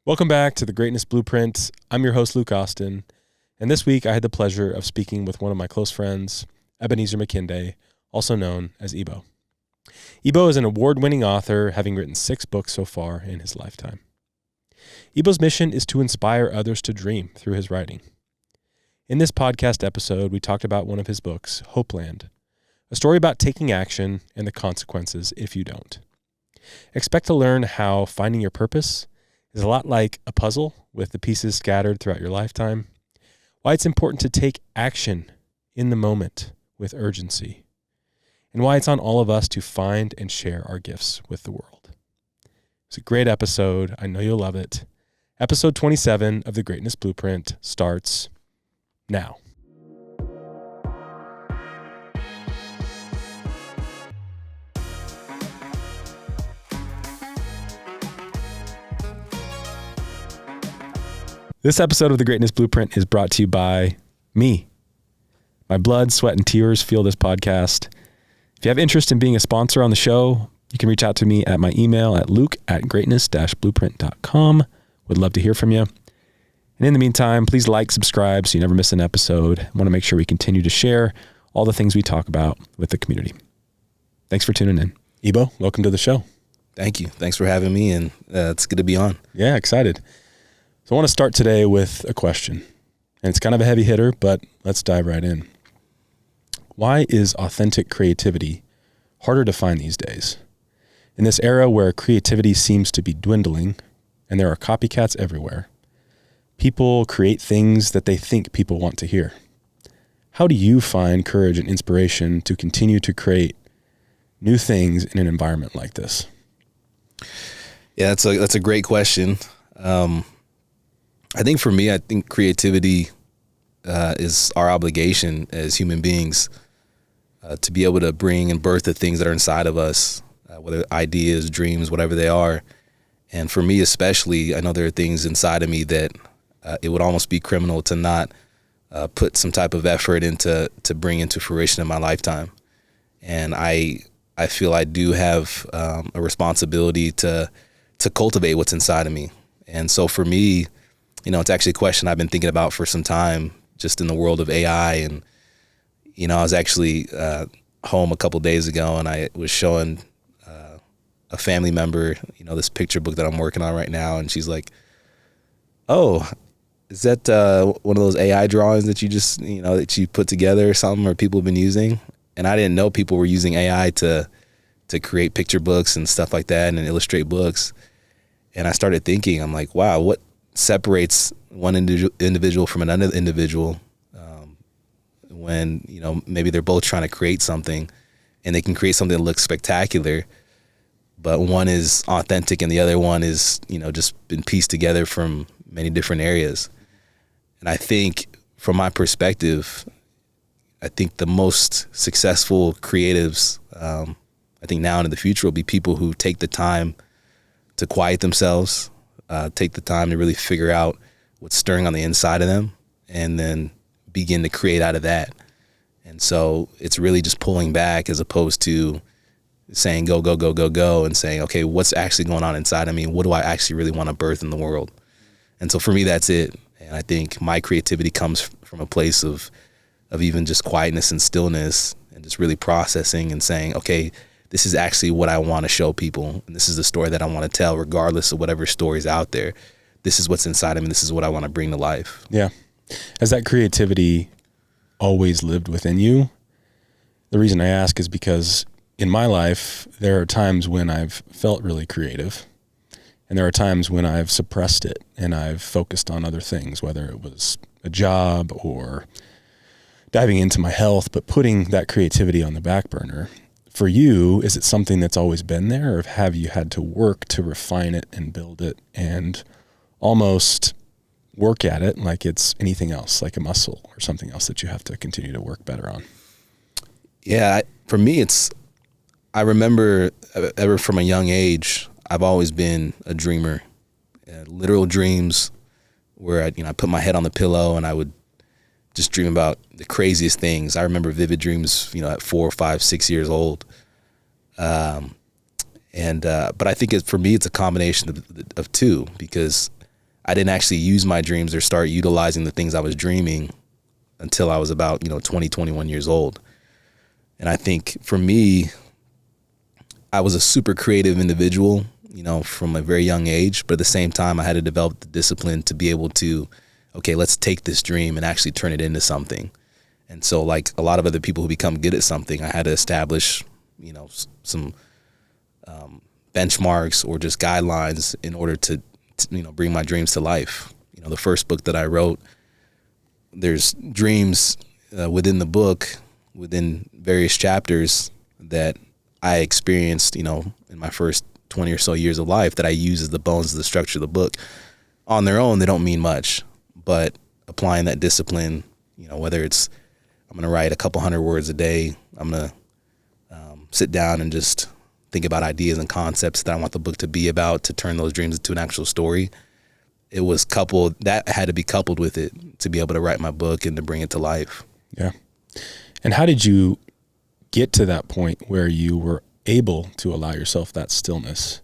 Welcome back to the Greatness Blueprint. I'm your host, Luke Austin, and this week I had the pleasure of speaking with one of my close friends, Ebenezer Makinde, also known as Ebo. Ebo is an award-winning author, having written 6 books so far in his lifetime. Ebo's mission is to inspire others to dream through his writing. In this podcast episode, we talked about one of his books, Hopeland, a story about taking action and the consequences if you don't. Expect to learn how finding your purpose is a lot like a puzzle with the pieces scattered throughout your lifetime, why it's important to take action in the moment with urgency, and why it's on all of us to find and share our gifts with the world. It's a great episode. I know you'll love it. Episode 27 of the Greatness Blueprint starts now. This episode of the Greatness Blueprint is brought to you by me. My blood, sweat, and tears fuel this podcast. If you have interest in being a sponsor on the show, you can reach out to me at my email at luke@greatness-blueprint.com. Would love to hear from you. And in the meantime, please like, subscribe so you never miss an episode. I want to make sure we continue to share all the things we talk about with the community. Thanks for tuning in. Ebo, welcome to the show. Thank you. Thanks for having me, and it's good to be on. Yeah, excited. So I want to start today with a question, and it's kind of a heavy hitter, but let's dive right in. Why is authentic creativity harder to find these days? In this era where creativity seems to be dwindling and there are copycats everywhere, people create things that they think people want to hear. How do you find courage and inspiration to continue to create new things in an environment like this? Yeah, that's a great question. I think for me, creativity is our obligation as human beings to be able to bring and birth the things that are inside of us, whether ideas, dreams, whatever they are. And for me especially, I know there are things inside of me that it would almost be criminal to not put some type of effort into to bring into fruition in my lifetime. And I feel I do have a responsibility to cultivate what's inside of me. And so for me, it's actually a question I've been thinking about for some time, just in the world of AI. And, I was actually home a couple of days ago, and I was showing a family member, this picture book that I'm working on right now. And she's like, "Oh, is that one of those AI drawings that you just, that you put together or something, or people have been using?" And I didn't know people were using AI to create picture books and stuff like that and illustrate books. And I started thinking, I'm like, wow, what separates one individual from another individual when, maybe they're both trying to create something and they can create something that looks spectacular, but one is authentic and the other one is, just been pieced together from many different areas. And I think from my perspective, I think the most successful creatives, I think now and in the future, will be people who take the time to quiet themselves, take the time to really figure out what's stirring on the inside of them, and then begin to create out of that. And so it's really just pulling back as opposed to saying go, go, go, go, go, and saying, okay, what's actually going on inside of me? What do I actually really want to birth in the world? And so for me, that's it. And I think my creativity comes from a place of even just quietness and stillness, and just really processing and saying, okay, this is actually what I want to show people. And this is the story that I want to tell, regardless of whatever story's out there. This is what's inside of me. This is what I want to bring to life. Yeah. Has that creativity always lived within you? The reason I ask is because in my life, there are times when I've felt really creative, and there are times when I've suppressed it and I've focused on other things, whether it was a job or diving into my health, but putting that creativity on the back burner. For you, is it something that's always been there, or have you had to work to refine it and build it and almost work at it like it's anything else, like a muscle or something else that you have to continue to work better on? Yeah, for me, I remember ever from a young age, I've always been a dreamer. Literal dreams where I put my head on the pillow and I would just dream about the craziest things. I remember vivid dreams, at 4, 5, 6 years old. But I think for me, it's a combination of two, because I didn't actually use my dreams or start utilizing the things I was dreaming until I was about, 20, 21 years old. And I think for me, I was a super creative individual, from a very young age, but at the same time, I had to develop the discipline to be able to, okay, let's take this dream and actually turn it into something. And so like a lot of other people who become good at something, I had to establish, some benchmarks or just guidelines in order to bring my dreams to life. The first book that I wrote, there's dreams within the book, within various chapters that I experienced, in my first 20 or so years of life that I use as the bones of the structure of the book. On their own, they don't mean much, but applying that discipline, whether it's I'm going to write a couple hundred words a day, I'm going to sit down and just think about ideas and concepts that I want the book to be about, to turn those dreams into an actual story. That had to be coupled with it to be able to write my book and to bring it to life. Yeah. And how did you get to that point where you were able to allow yourself that stillness,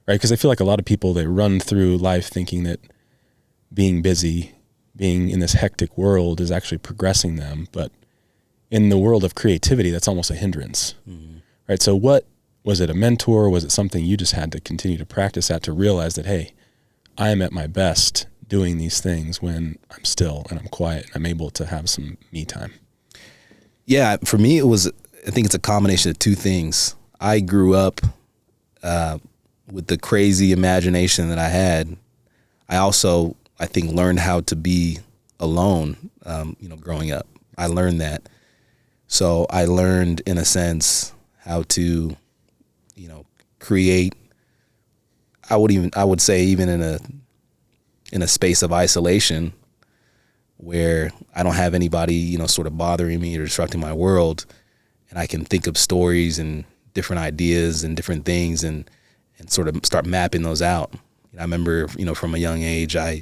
right? Because I feel like a lot of people, they run through life thinking that being busy, being in this hectic world is actually progressing them. But in the world of creativity, that's almost a hindrance, right? So what, was it a mentor? Was it something you just had to continue to practice at to realize that, hey, I am at my best doing these things when I'm still and I'm quiet and I'm able to have some me time? Yeah, for me, I think it's a combination of two things. I grew up with the crazy imagination that I had. I also, I think, learned how to be alone, growing up. I learned that. So I learned, in a sense, how to, create. I would say even in a space of isolation where I don't have anybody, sort of bothering me or disrupting my world, and I can think of stories and different ideas and different things and sort of start mapping those out. I remember, from a young age, I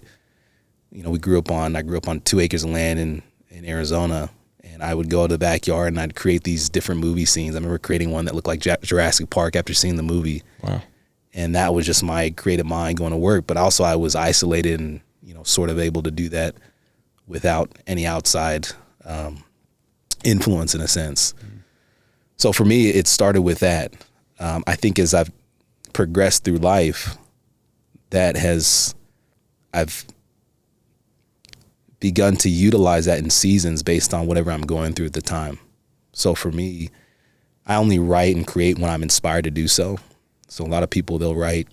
grew up on 2 acres of land in Arizona, and I would go to the backyard and I'd create these different movie scenes. I remember creating one that looked like Jurassic Park after seeing the movie. Wow. And that was just my creative mind going to work. But also I was isolated and, sort of able to do that without any outside influence, in a sense. So for me, it started with that. I think as I've progressed through life, I've begun to utilize that in seasons based on whatever I'm going through at the time. So for me, I only write and create when I'm inspired to do so. So a lot of people, they'll write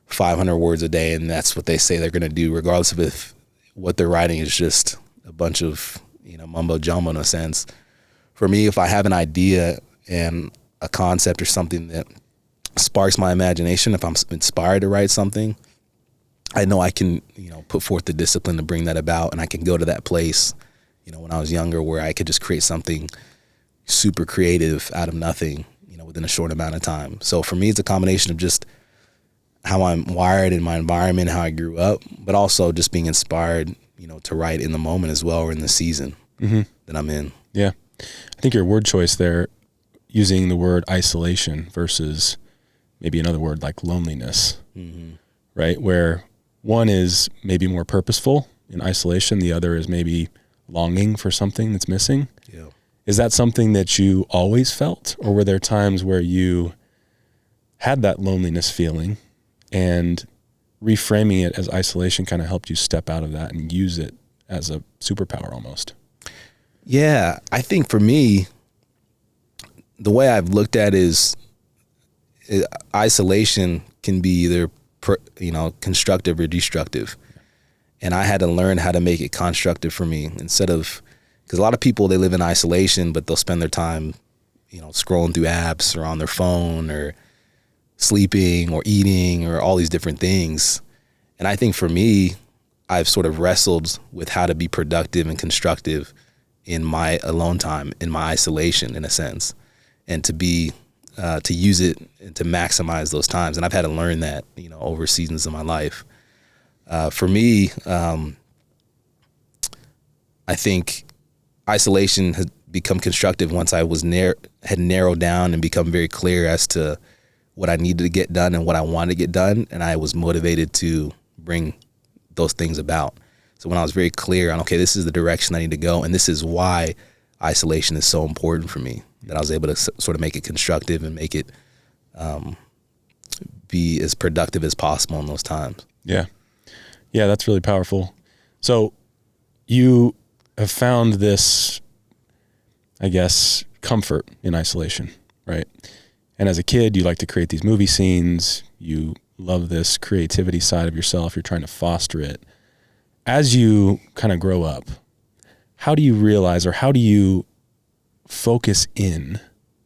500 words a day, and that's what they say they're going to do, regardless of if what they're writing is just a bunch of, mumbo jumbo in a sense. For me, if I have an idea and a concept or something that sparks my imagination, if I'm inspired to write something, I know I can, put forth the discipline to bring that about, and I can go to that place, when I was younger, where I could just create something super creative out of nothing, within a short amount of time. So for me, it's a combination of just how I'm wired in my environment, how I grew up, but also just being inspired, to write in the moment as well, or in the season that I'm in. Yeah. I think your word choice there, using the word isolation versus maybe another word like loneliness, right? Where one is maybe more purposeful in isolation, the other is maybe longing for something that's missing. Yeah. Is that something that you always felt, or were there times where you had that loneliness feeling and reframing it as isolation kind of helped you step out of that and use it as a superpower almost? Yeah, I think for me, the way I've looked at it is isolation can be either constructive or destructive. And I had to learn how to make it constructive for me, because a lot of people, they live in isolation, but they'll spend their time, scrolling through apps or on their phone or sleeping or eating or all these different things. And I think for me, I've sort of wrestled with how to be productive and constructive in my alone time, in my isolation, in a sense, and to use it and to maximize those times. And I've had to learn that, over seasons of my life. For me, I think isolation has become constructive once I had narrowed down and become very clear as to what I needed to get done and what I wanted to get done. And I was motivated to bring those things about. So when I was very clear on, okay, this is the direction I need to go, and this is why isolation is so important for me, that I was able to sort of make it constructive and make it be as productive as possible in those times. Yeah. Yeah, that's really powerful. So you have found this, I guess, comfort in isolation, right? And as a kid, you like to create these movie scenes. You love this creativity side of yourself. You're trying to foster it. As you kind of grow up, how do you realize, or how do you focus in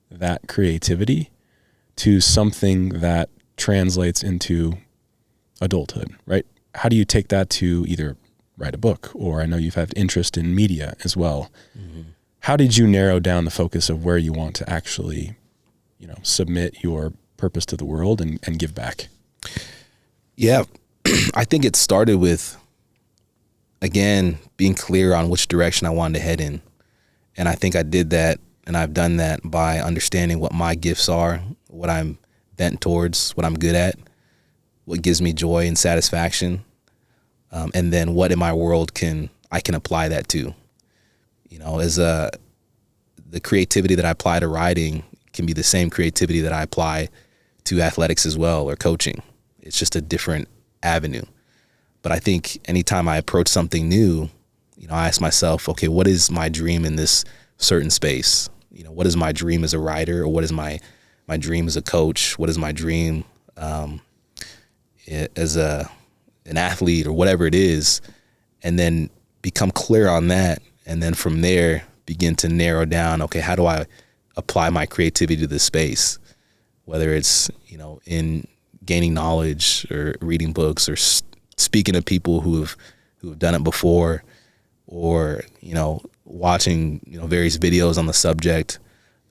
that creativity to something that translates into adulthood, right? How do you take that to either write a book, or I know you've had interest in media as well. Mm-hmm. How did you narrow down the focus of where you want to actually, submit your purpose to the world and give back? Yeah, I think it started with, again, being clear on which direction I wanted to head in. And I think I did that, and I've done that by understanding what my gifts are, what I'm bent towards, what I'm good at, what gives me joy and satisfaction, and then what in my world I can apply that to. As the creativity that I apply to writing can be the same creativity that I apply to athletics as well, or coaching. It's just a different avenue. But I think anytime I approach something new, I ask myself, okay, what is my dream in this certain space? What is my dream as a writer, or what is my dream as a coach? What is my dream as an athlete, or whatever it is? And then become clear on that. And then from there, begin to narrow down, okay, how do I apply my creativity to this space? Whether it's, in gaining knowledge, or reading books, or speaking to people who have done it before, or, watching, various videos on the subject.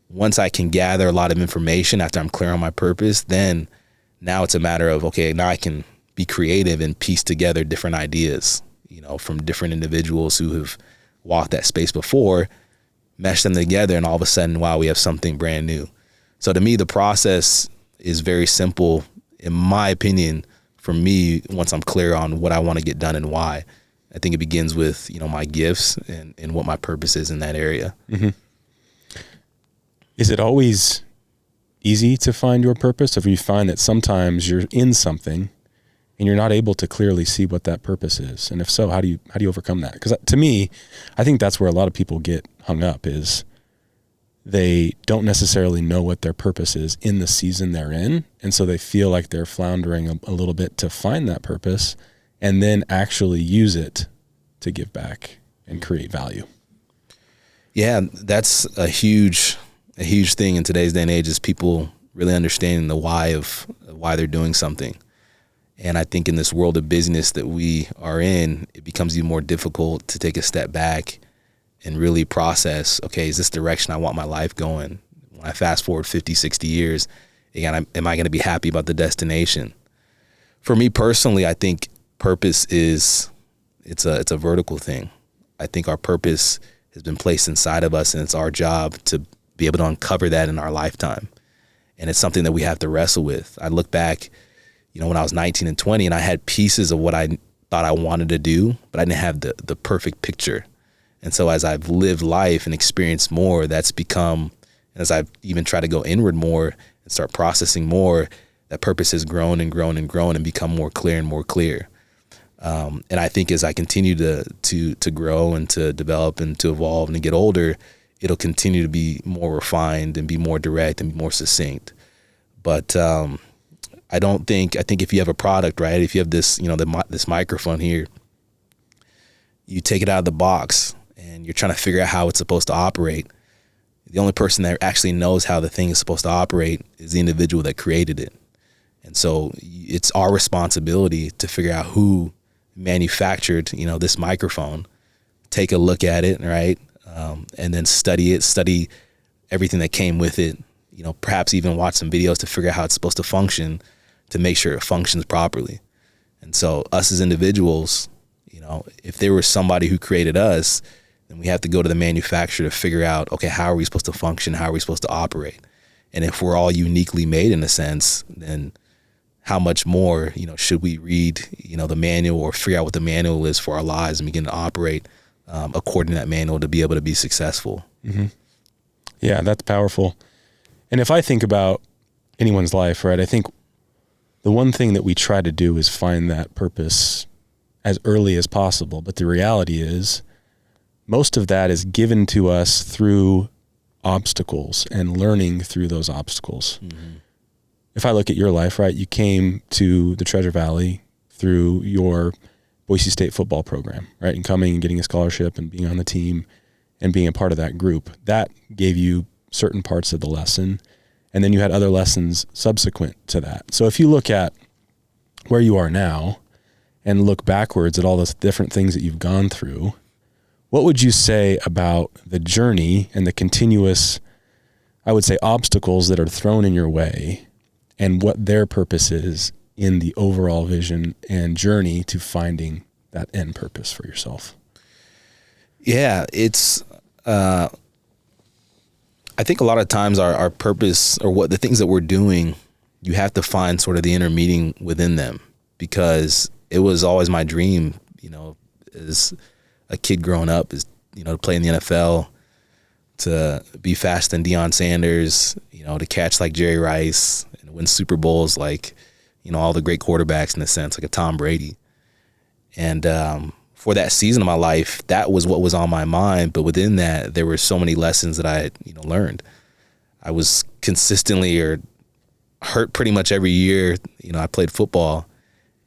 Once I can gather a lot of information after I'm clear on my purpose, then now it's a matter of, okay, now I can be creative and piece together different ideas, from different individuals who have walked that space before, mesh them together, and all of a sudden, wow, we have something brand new. So to me, the process is very simple, in my opinion, for me, once I'm clear on what I want to get done and why. I think it begins with, my gifts and what my purpose is in that area. Mm-hmm. Is it always easy to find your purpose, or do you find that sometimes you're in something and you're not able to clearly see what that purpose is? And if so, how do you overcome that? Because to me, I think that's where a lot of people get hung up, is they don't necessarily know what their purpose is in the season they're in. And so they feel like they're floundering a little bit to find that purpose, and then actually use it to give back and create value. Yeah, that's a huge thing in today's day and age, is people really understanding the why of why they're doing something. And I think in this world of business that we are in, it becomes even more difficult to take a step back and really process, okay, is this direction I want my life going? When I fast forward 50, 60 years, again, am I going to be happy about the destination? For me personally, I think purpose it's a vertical thing. I think our purpose has been placed inside of us, and it's our job to be able to uncover that in our lifetime. And it's something that we have to wrestle with. I look back, when I was 19 and 20, and I had pieces of what I thought I wanted to do, but I didn't have the perfect picture. And so as I've lived life and experienced more, that's become, and as I've even tried to go inward more and start processing more, that purpose has grown and grown and grown and become more clear and more clear. And I think as I continue to grow and to develop and to evolve and to get older, it'll continue to be more refined and be more direct and be more succinct. But I think if you have a product, right, if you have this, this microphone here, you take it out of the box and you're trying to figure out how it's supposed to operate. The only person that actually knows how the thing is supposed to operate is the individual that created it. And so it's our responsibility to figure out who manufactured, this microphone, take a look at it, right? And then study everything that came with it, perhaps even watch some videos to figure out how it's supposed to function, to make sure it functions properly. And so us as individuals, if there was somebody who created us, then we have to go to the manufacturer to figure out, okay, how are we supposed to function? How are we supposed to operate? And if we're all uniquely made in a sense, then how much more, should we read, the manual or figure out what the manual is for our lives and begin to operate according to that manual to be able to be successful. Mm-hmm. Yeah, that's powerful. And if I think about anyone's life, right, I think the one thing that we try to do is find that purpose as early as possible. But the reality is most of that is given to us through obstacles and learning through those obstacles. Mm-hmm. If I look at your life, right, you came to the Treasure Valley through your Boise State football program, right, and coming and getting a scholarship and being on the team and being a part of that group. That gave you certain parts of the lesson, and then you had other lessons subsequent to that. So if you look at where you are now and look backwards at all those different things that you've gone through, what would you say about the journey and the continuous, I would say, obstacles that are thrown in your way and what their purpose is in the overall vision and journey to finding that end purpose for yourself? Yeah, it's, I think a lot of times our purpose or what the things that we're doing, you have to find sort of the inner meaning within them, because it was always my dream, as a kid growing up, is, to play in the NFL, to be faster than Deion Sanders, to catch like Jerry Rice and win Super Bowls like, all the great quarterbacks in a sense, like a Tom Brady. And for that season of my life, that was what was on my mind. But within that, there were so many lessons that I had, learned. I was consistently or hurt pretty much every year. I played football,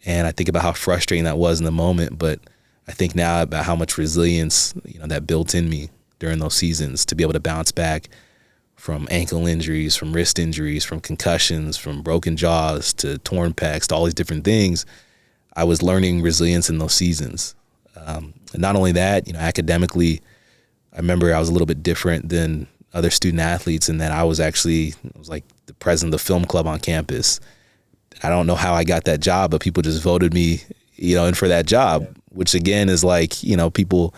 and I think about how frustrating that was in the moment. But I think now about how much resilience, that built in me during those seasons to be able to bounce back from ankle injuries, from wrist injuries, from concussions, from broken jaws to torn pecs, to all these different things. I was learning resilience in those seasons. And not only that, academically, I remember I was a little bit different than other student athletes in that I was like the president of the film club on campus. I don't know how I got that job, but people just voted me, in for that job, which again is like, people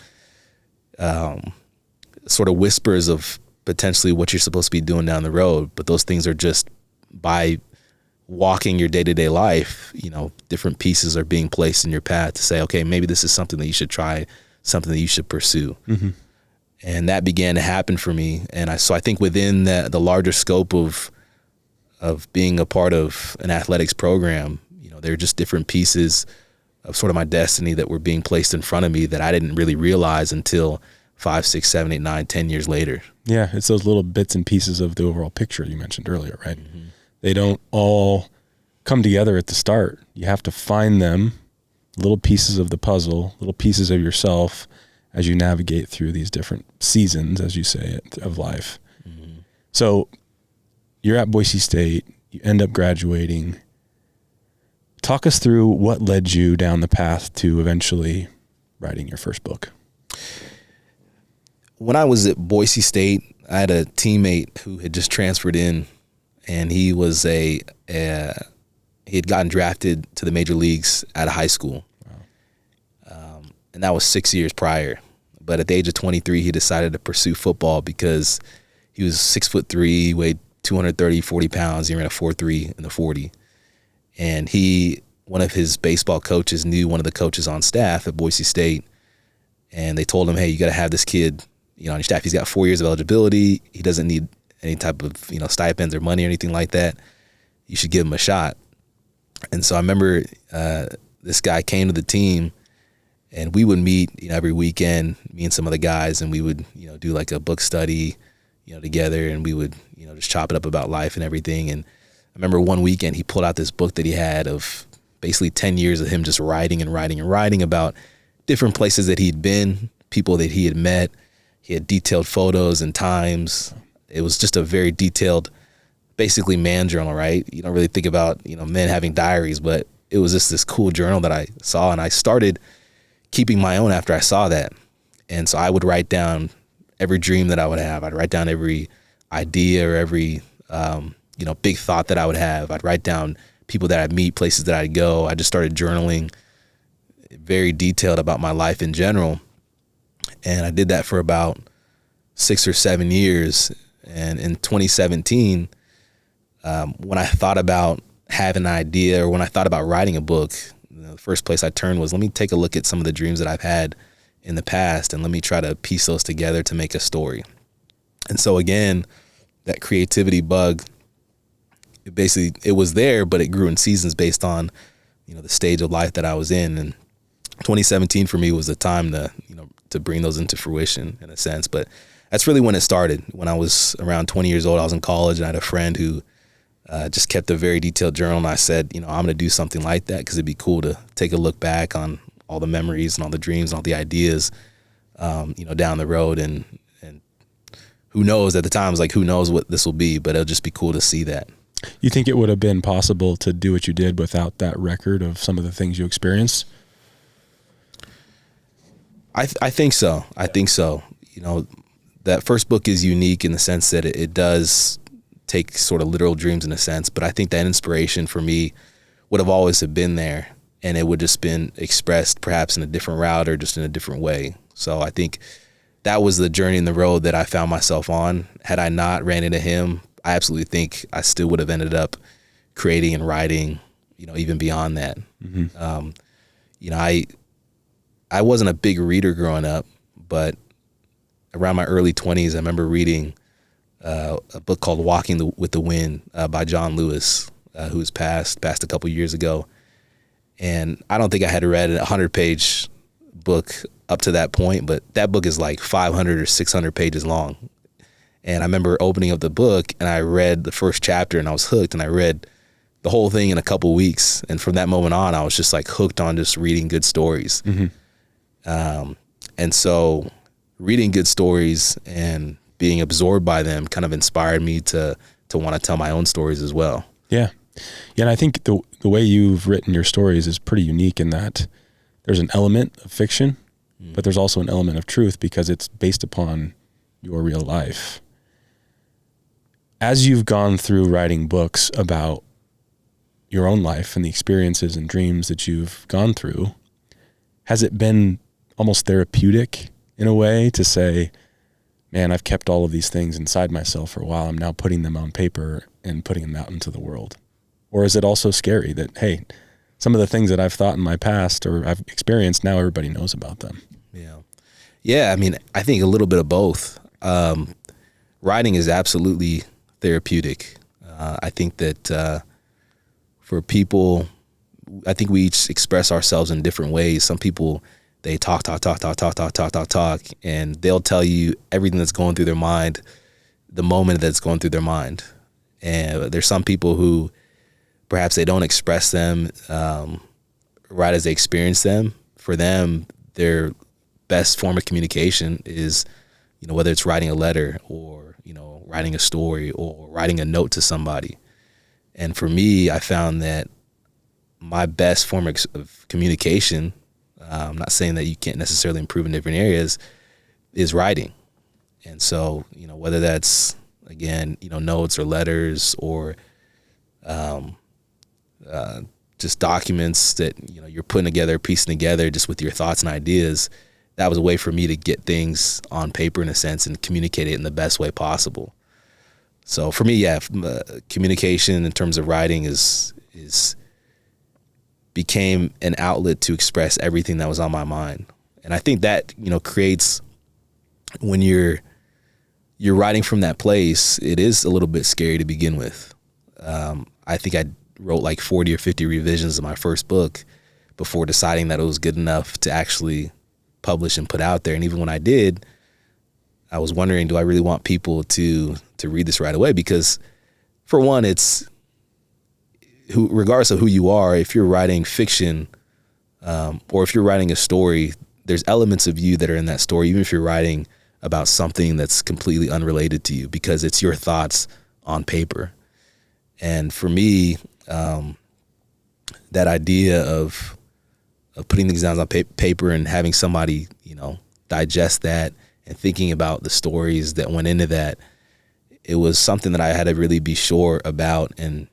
sort of whispers of potentially what you're supposed to be doing down the road. But those things are just by walking your day-to-day life, different pieces are being placed in your path to say, okay, maybe this is something that you should try, something that you should pursue. Mm-hmm. And that began to happen for me. And so I think within the larger scope of being a part of an athletics program, there are just different pieces of sort of my destiny that were being placed in front of me that I didn't really realize until 5, 6, 7, 8, 9, 10 years later. Yeah, it's those little bits and pieces of the overall picture you mentioned earlier, right? Mm-hmm. They don't all come together at the start. You have to find them, little pieces of the puzzle, little pieces of yourself as you navigate through these different seasons, as you say it, of life. Mm-hmm. So you're at Boise State, you end up graduating. Talk us through what led you down the path to eventually writing your first book. When I was at Boise State, I had a teammate who had just transferred in, and he was he had gotten drafted to the major leagues out of high school. Wow. And that was 6 years prior. But at the age of 23, he decided to pursue football because he was 6'3", weighed 230, 40 pounds. He ran a 4.3 in the 40. And one of his baseball coaches knew one of the coaches on staff at Boise State. And they told him, hey, you got to have this kid, on your staff. He's got 4 years of eligibility. He doesn't need any type of, stipends or money or anything like that. You should give him a shot. And so I remember this guy came to the team, and we would meet, every weekend, me and some of the guys, and we would, do like a book study, together, and we would, just chop it up about life and everything. And I remember one weekend he pulled out this book that he had of basically 10 years of him just writing and writing and writing about different places that he'd been, people that he had met. He had detailed photos and times. It was just a very detailed, basically man journal, right? You don't really think about, men having diaries, but it was just this cool journal that I saw, and I started keeping my own after I saw that. And so I would write down every dream that I would have. I'd write down every idea or every, big thought that I would have. I'd write down people that I'd meet, places that I'd go. I just started journaling very detailed about my life in general. And I did that for about 6 or 7 years. And in 2017, when I thought about have an idea, or when I thought about writing a book, the first place I turned was, let me take a look at some of the dreams that I've had in the past, and let me try to piece those together to make a story. And so again, that creativity bug, it was there, but it grew in seasons based on, the stage of life that I was in. And 2017 for me was the time to bring those into fruition in a sense. But that's really when it started. When I was around 20 years old, I was in college, and I had a friend who just kept a very detailed journal. And I said, I'm going to do something like that, because it'd be cool to take a look back on all the memories and all the dreams and all the ideas, down the road. And who knows, at the time, I was like, who knows what this will be, but it'll just be cool to see that. You think it would have been possible to do what you did without that record of some of the things you experienced? I think so. I think so. That first book is unique in the sense that it does take sort of literal dreams in a sense, but I think that inspiration for me would have always have been there, and it would just been expressed perhaps in a different route or just in a different way. So I think that was the journey in the road that I found myself on. Had I not ran into him, I absolutely think I still would have ended up creating and writing, even beyond that. Mm-hmm. I wasn't a big reader growing up, but around my early 20s, I remember reading a book called Walking with the Wind by John Lewis, who's passed a couple years ago. And I don't think I had read a 100-page book up to that point, but that book is like 500 or 600 pages long. And I remember opening up the book, and I read the first chapter, and I was hooked, and I read the whole thing in a couple weeks. And from that moment on, I was just like hooked on just reading good stories. Mm-hmm. And so reading good stories and being absorbed by them kind of inspired me to want to tell my own stories as well. Yeah. Yeah. And I think the way you've written your stories is pretty unique in that there's an element of fiction, but there's also an element of truth, because it's based upon your real life. As you've gone through writing books about your own life and the experiences and dreams that you've gone through, has it been almost therapeutic in a way to say, man, I've kept all of these things inside myself for a while, I'm now putting them on paper and putting them out into the world? Or is it also scary that, hey, some of the things that I've thought in my past or I've experienced, now everybody knows about them? Yeah. I mean, I think a little bit of both. Writing is absolutely therapeutic. I think that for people, I think we each express ourselves in different ways. Some people, they talk, and they'll tell you everything that's going through their mind the moment that's going through their mind. And there's some people who perhaps they don't express them right as they experience them. For them, their best form of communication is, whether it's writing a letter or, writing a story or writing a note to somebody. And for me, I found that my best form of communication, I'm not saying that you can't necessarily improve in different areas, is writing. And so, whether that's, again, notes or letters or just documents that, you're putting together, piecing together just with your thoughts and ideas, that was a way for me to get things on paper in a sense and communicate it in the best way possible. So for me, communication in terms of writing is became an outlet to express everything that was on my mind. And I think that, creates, when you're writing from that place, it is a little bit scary to begin with. I think I wrote like 40 or 50 revisions of my first book before deciding that it was good enough to actually publish and put out there. And even when I did, I was wondering, do I really want people to read this right away? Because for one, it's regardless of who you are, if you're writing fiction or if you're writing a story, there's elements of you that are in that story, even if you're writing about something that's completely unrelated to you, because it's your thoughts on paper. And for me, that idea of putting things down on paper and having somebody, digest that and thinking about the stories that went into that, it was something that I had to really be sure about and,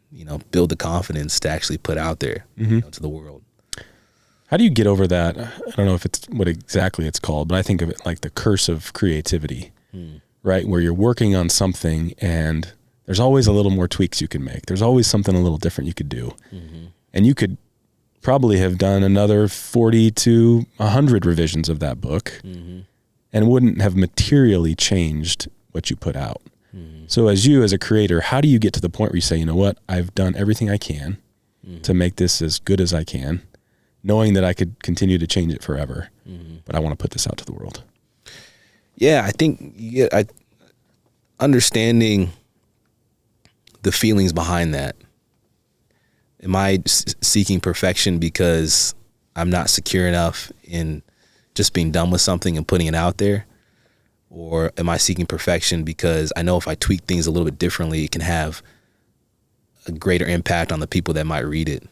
build the confidence to actually put out there to the world. How do you get over that? I don't know if it's what exactly it's called, but I think of it like the curse of creativity, right? Where you're working on something and there's always a little more tweaks you can make. There's always something a little different you could do. And you could probably have done another 40 to 100 revisions of that book and wouldn't have materially changed what you put out. So as a creator, how do you get to the point where you say, you know what, I've done everything I can to make this as good as I can, knowing that I could continue to change it forever, but I want to put this out to the world? Yeah, I think understanding the feelings behind that. Am I seeking perfection because I'm not secure enough in just being done with something and putting it out there? Or am I seeking perfection because I know if I tweak things a little bit differently, it can have a greater impact on the people that might read it?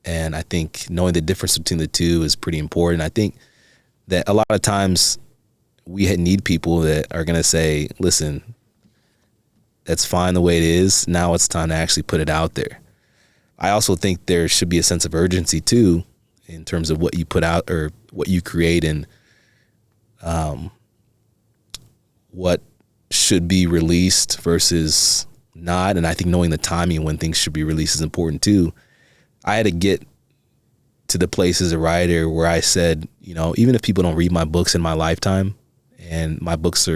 And I think knowing the difference between the two is pretty important. I think that a lot of times we need people that are going to say, listen, that's fine the way it is. Now it's time to actually put it out there. I also think there should be a sense of urgency too, in terms of what you put out or what you create and what should be released versus not. And I think knowing the timing when things should be released is important too. I had to get to the place as a writer where I said, you know, even if people don't read my books in my lifetime, and my books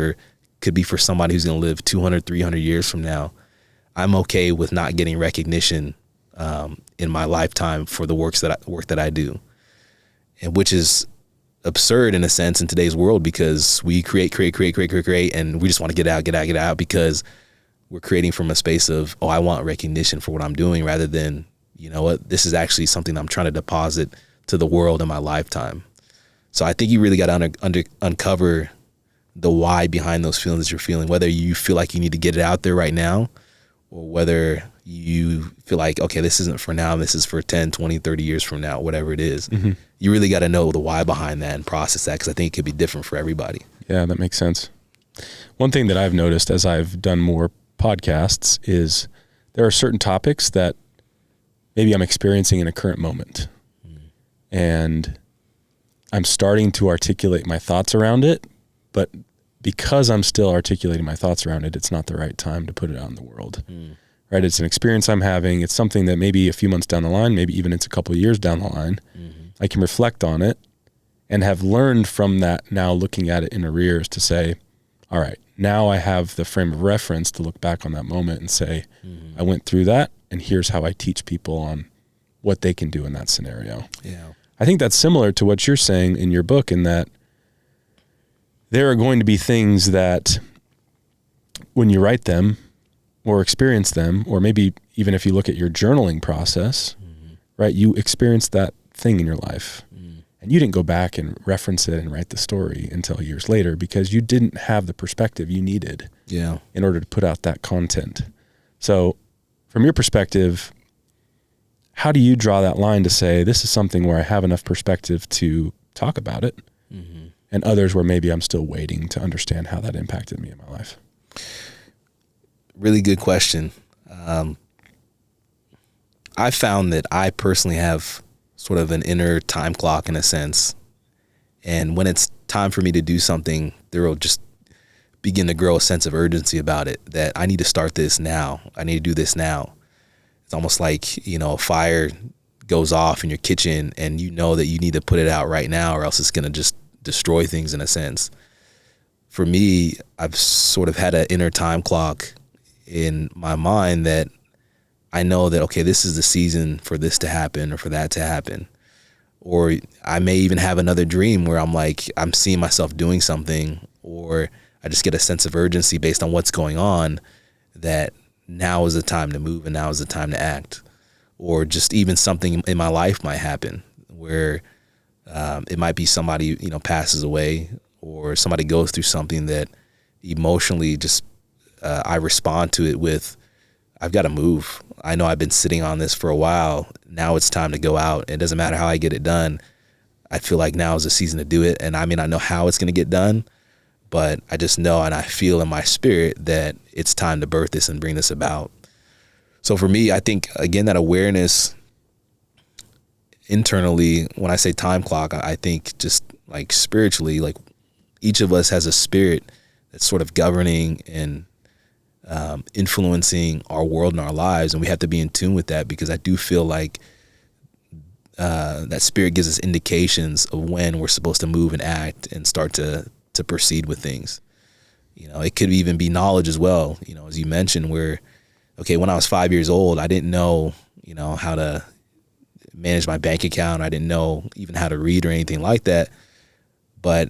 could be for somebody who's going to live 200, 300 years from now, I'm okay with not getting recognition in my lifetime for the work that I do, and which is absurd in a sense in today's world, because we create, and we just want to get out because we're creating from a space of, oh, I want recognition for what I'm doing, rather than, you know what, this is actually something I'm trying to deposit to the world in my lifetime. So I think you really got to uncover the why behind those feelings that you're feeling, whether you feel like you need to get it out there right now, or whether you feel like, okay, this isn't for now, this is for 10, 20, 30 years from now, whatever it is. You really got to know the why behind that and process that, because I think it could be different for everybody. Yeah, that makes sense. One thing that I've noticed as I've done more podcasts is there are certain topics that maybe I'm experiencing in a current moment. And I'm starting to articulate my thoughts around it, but because I'm still articulating my thoughts around it, it's not the right time to put it out in the world. Right? It's an experience I'm having. It's something that maybe a few months down the line, maybe even it's a couple of years down the line, I can reflect on it and have learned from that, now looking at it in arrears, to say, all right, now I have the frame of reference to look back on that moment and say, I went through that, and here's how I teach people on what they can do in that scenario. Yeah. I think that's similar to what you're saying in your book, in that there are going to be things that when you write them or experience them, or maybe even if you look at your journaling process, right, you experienced that thing in your life and you didn't go back and reference it and write the story until years later, because you didn't have the perspective you needed in order to put out that content. So from your perspective, how do you draw that line to say, this is something where I have enough perspective to talk about it, and others where maybe I'm still waiting to understand how that impacted me in my life? Really good question. I found that I personally have sort of an inner time clock in a sense. And when it's time for me to do something, there will just begin to grow a sense of urgency about it, that I need to start this now. I need to do this now. It's almost like, you know, a fire goes off in your kitchen and you know that you need to put it out right now, or else it's going to just destroy things in a sense. For me, I've sort of had an inner time clock in my mind that I know that, okay, this is the season for this to happen or for that to happen. Or I may even have another dream where I'm like, I'm seeing myself doing something, or I just get a sense of urgency based on what's going on, that now is the time to move and now is the time to act. Or just even something in my life might happen where it might be somebody, you know, passes away, or somebody goes through something that emotionally just I respond to it with, I've got to move. I know I've been sitting on this for a while. Now it's time to go out. It doesn't matter how I get it done. I feel like now is the season to do it. And I may not know how it's going to get done, but I just know, and I feel in my spirit that it's time to birth this and bring this about. So for me, I think, again, that awareness internally, when I say time clock, I think just like spiritually, like each of us has a spirit that's sort of governing and influencing our world and our lives. And we have to be in tune with that, because I do feel like that spirit gives us indications of when we're supposed to move and act and start to proceed with things. It could even be knowledge as well. As you mentioned, where, okay, when I was 5 years old, I didn't know, how to manage my bank account. I didn't know even how to read or anything like that. But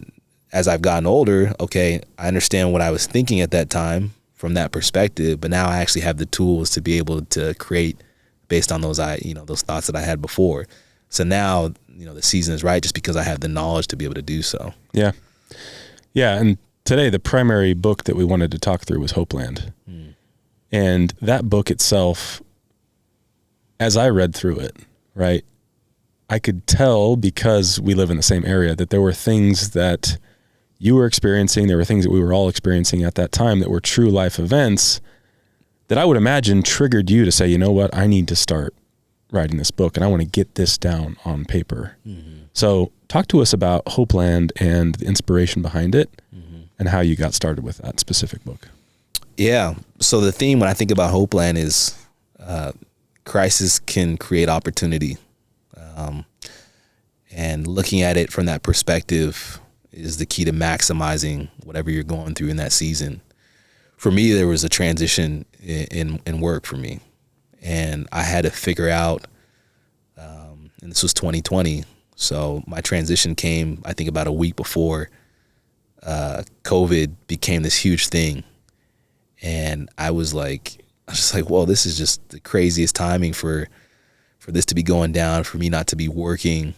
as I've gotten older, okay, I understand what I was thinking at that time from that perspective, but now I actually have the tools to be able to create based on those thoughts that I had before. So now, the season is right just because I have the knowledge to be able to do so. Yeah. Yeah. And today, the primary book that we wanted to talk through was Hopeland. And that book itself, as I read through it, right, I could tell, because we live in the same area, that there were things that you were experiencing, there were things that we were all experiencing at that time that were true life events that I would imagine triggered you to say, you know what, I need to start writing this book and I want to get this down on paper. So talk to us about Hopeland and the inspiration behind it and how you got started with that specific book. Yeah. So the theme when I think about Hopeland is crisis can create opportunity. And looking at it from that perspective is the key to maximizing whatever you're going through in that season. For me, there was a transition in work for me, and I had to figure out, and this was 2020. So my transition came, I think, about a week before COVID became this huge thing. And I was just like, whoa, this is just the craziest timing for this to be going down, for me not to be working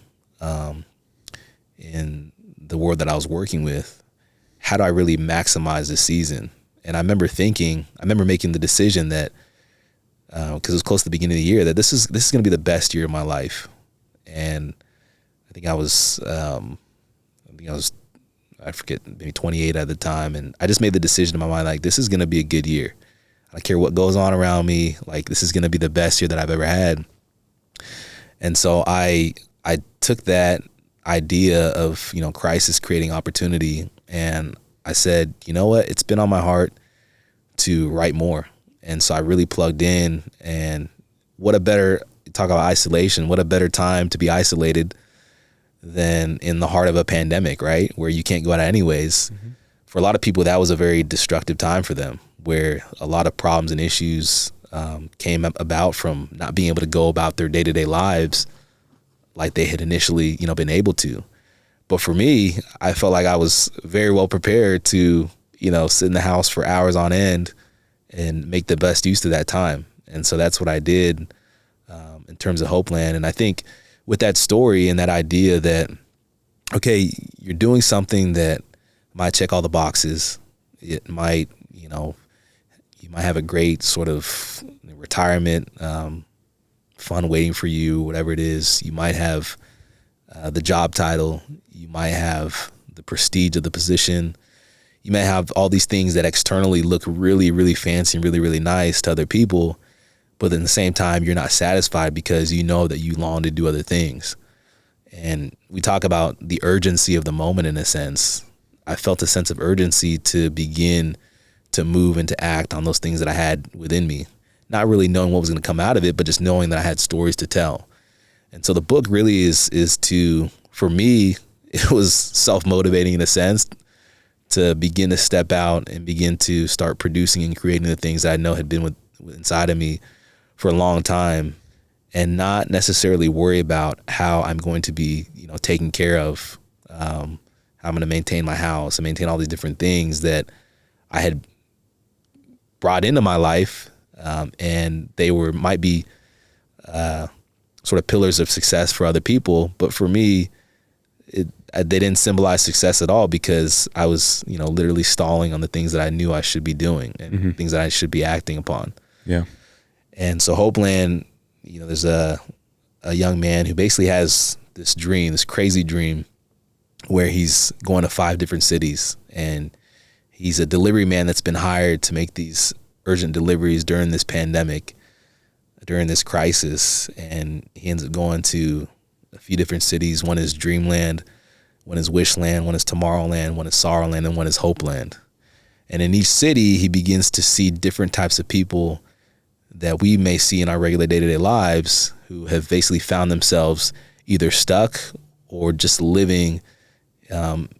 in the world that I was working with. How do I really maximize this season? And I remember making the decision that, because it was close to the beginning of the year, that this is going to be the best year of my life. And I think I was, I forget, maybe 28 at the time. And I just made the decision in my mind, like, this is going to be a good year. I don't care what goes on around me. Like, this is going to be the best year that I've ever had. And so I took that idea of, crisis creating opportunity, and I said, you know what, it's been on my heart to write more. And so I really plugged in, and talk about isolation, what a better time to be isolated than in the heart of a pandemic, right? Where you can't go out anyways. For a lot of people, that was a very destructive time for them, where a lot of problems and issues came about from not being able to go about their day-to-day lives like they had initially, been able to. But for me, I felt like I was very well prepared to, sit in the house for hours on end and make the best use of that time. And so that's what I did in terms of Hopeland. And I think with that story and that idea that, okay, you're doing something that might check all the boxes. It might, you might have a great sort of retirement fund waiting for you, whatever it is. You might have the job title. You might have the prestige of the position. You may have all these things that externally look really, really fancy and really, really nice to other people. But at the same time, you're not satisfied because you know that you long to do other things. And we talk about the urgency of the moment in a sense. I felt a sense of urgency to begin to move and to act on those things that I had within me. Not really knowing what was going to come out of it, but just knowing that I had stories to tell. And so the book really is to, for me, it was self-motivating in a sense to begin to step out and begin to start producing and creating the things that I know had been inside of me for a long time, and not necessarily worry about how I'm going to be, taken care of, how I'm going to maintain my house and maintain all these different things that I had brought into my life. And they might be sort of pillars of success for other people. But for me, they didn't symbolize success at all, because I was, literally stalling on the things that I knew I should be doing and things that I should be acting upon. Yeah. And so Hopeland, there's a young man who basically has this dream, this crazy dream, where he's going to 5 different cities, and he's a delivery man that's been hired to make these urgent deliveries during this pandemic, during this crisis. And he ends up going to a few different cities. One is Dreamland, one is Wishland, one is Tomorrowland, one is Sorrowland, and one is Hopeland. And in each city, he begins to see different types of people that we may see in our regular day-to-day lives who have basically found themselves either stuck or just living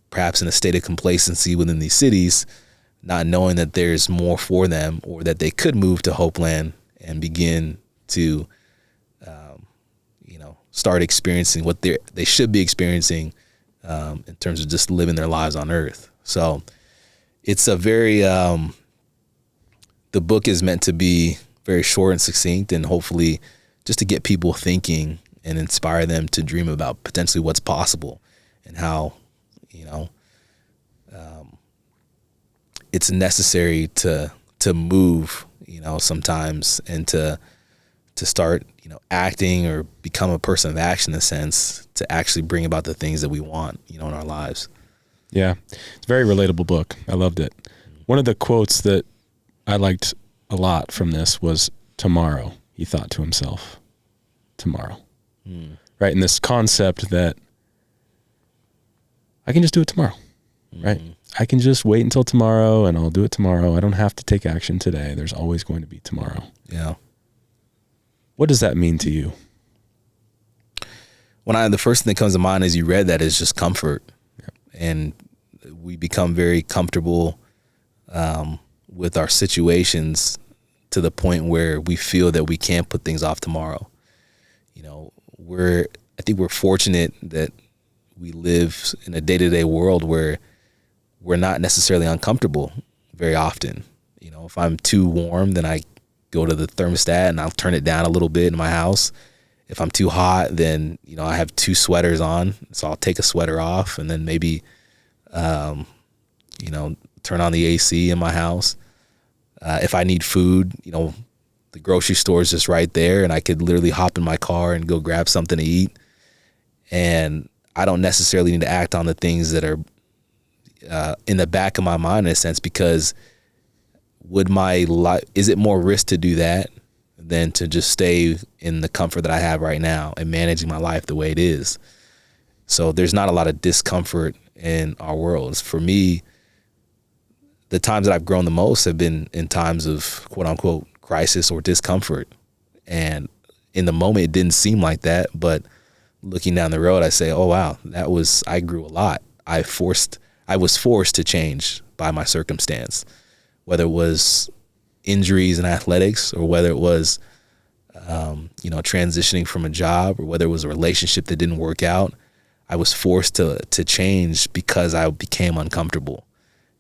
perhaps in a state of complacency within these cities, not knowing that there's more for them, or that they could move to Hopeland and begin to start experiencing what they should be experiencing in terms of just living their lives on earth. So it's a very the book is meant to be very short and succinct, and hopefully just to get people thinking and inspire them to dream about potentially what's possible, and how it's necessary to move sometimes, and to start acting or become a person of action, in a sense, to actually bring about the things that we want in our lives. Yeah, it's a very relatable book. I loved it. One of the quotes that I liked a lot from this was, tomorrow, he thought to himself, tomorrow. Right? And this concept that I can just do it tomorrow, right? I can just wait until tomorrow and I'll do it tomorrow. I don't have to take action today. There's always going to be tomorrow. Yeah. What does that mean to you? The first thing that comes to mind as you read that is just comfort. Yep. And we become very comfortable with our situations to the point where we feel that we can't put things off tomorrow. I think we're fortunate that we live in a day-to-day world where we're not necessarily uncomfortable very often. If I'm too warm, then I go to the thermostat and I'll turn it down a little bit in my house. If I'm too hot, then, I have 2 sweaters on, so I'll take a sweater off, and then maybe, turn on the AC in my house. If I need food, the grocery store is just right there, and I could literally hop in my car and go grab something to eat. And I don't necessarily need to act on the things that are in the back of my mind, in a sense, because is it more risk to do that than to just stay in the comfort that I have right now and managing my life the way it is? So there's not a lot of discomfort in our world. For me, the times that I've grown the most have been in times of quote unquote crisis or discomfort. And in the moment, it didn't seem like that, but looking down the road, I say, oh wow, I grew a lot. I was forced to change by my circumstance, whether it was injuries in athletics, or whether it was, transitioning from a job, or whether it was a relationship that didn't work out. I was forced to change because I became uncomfortable.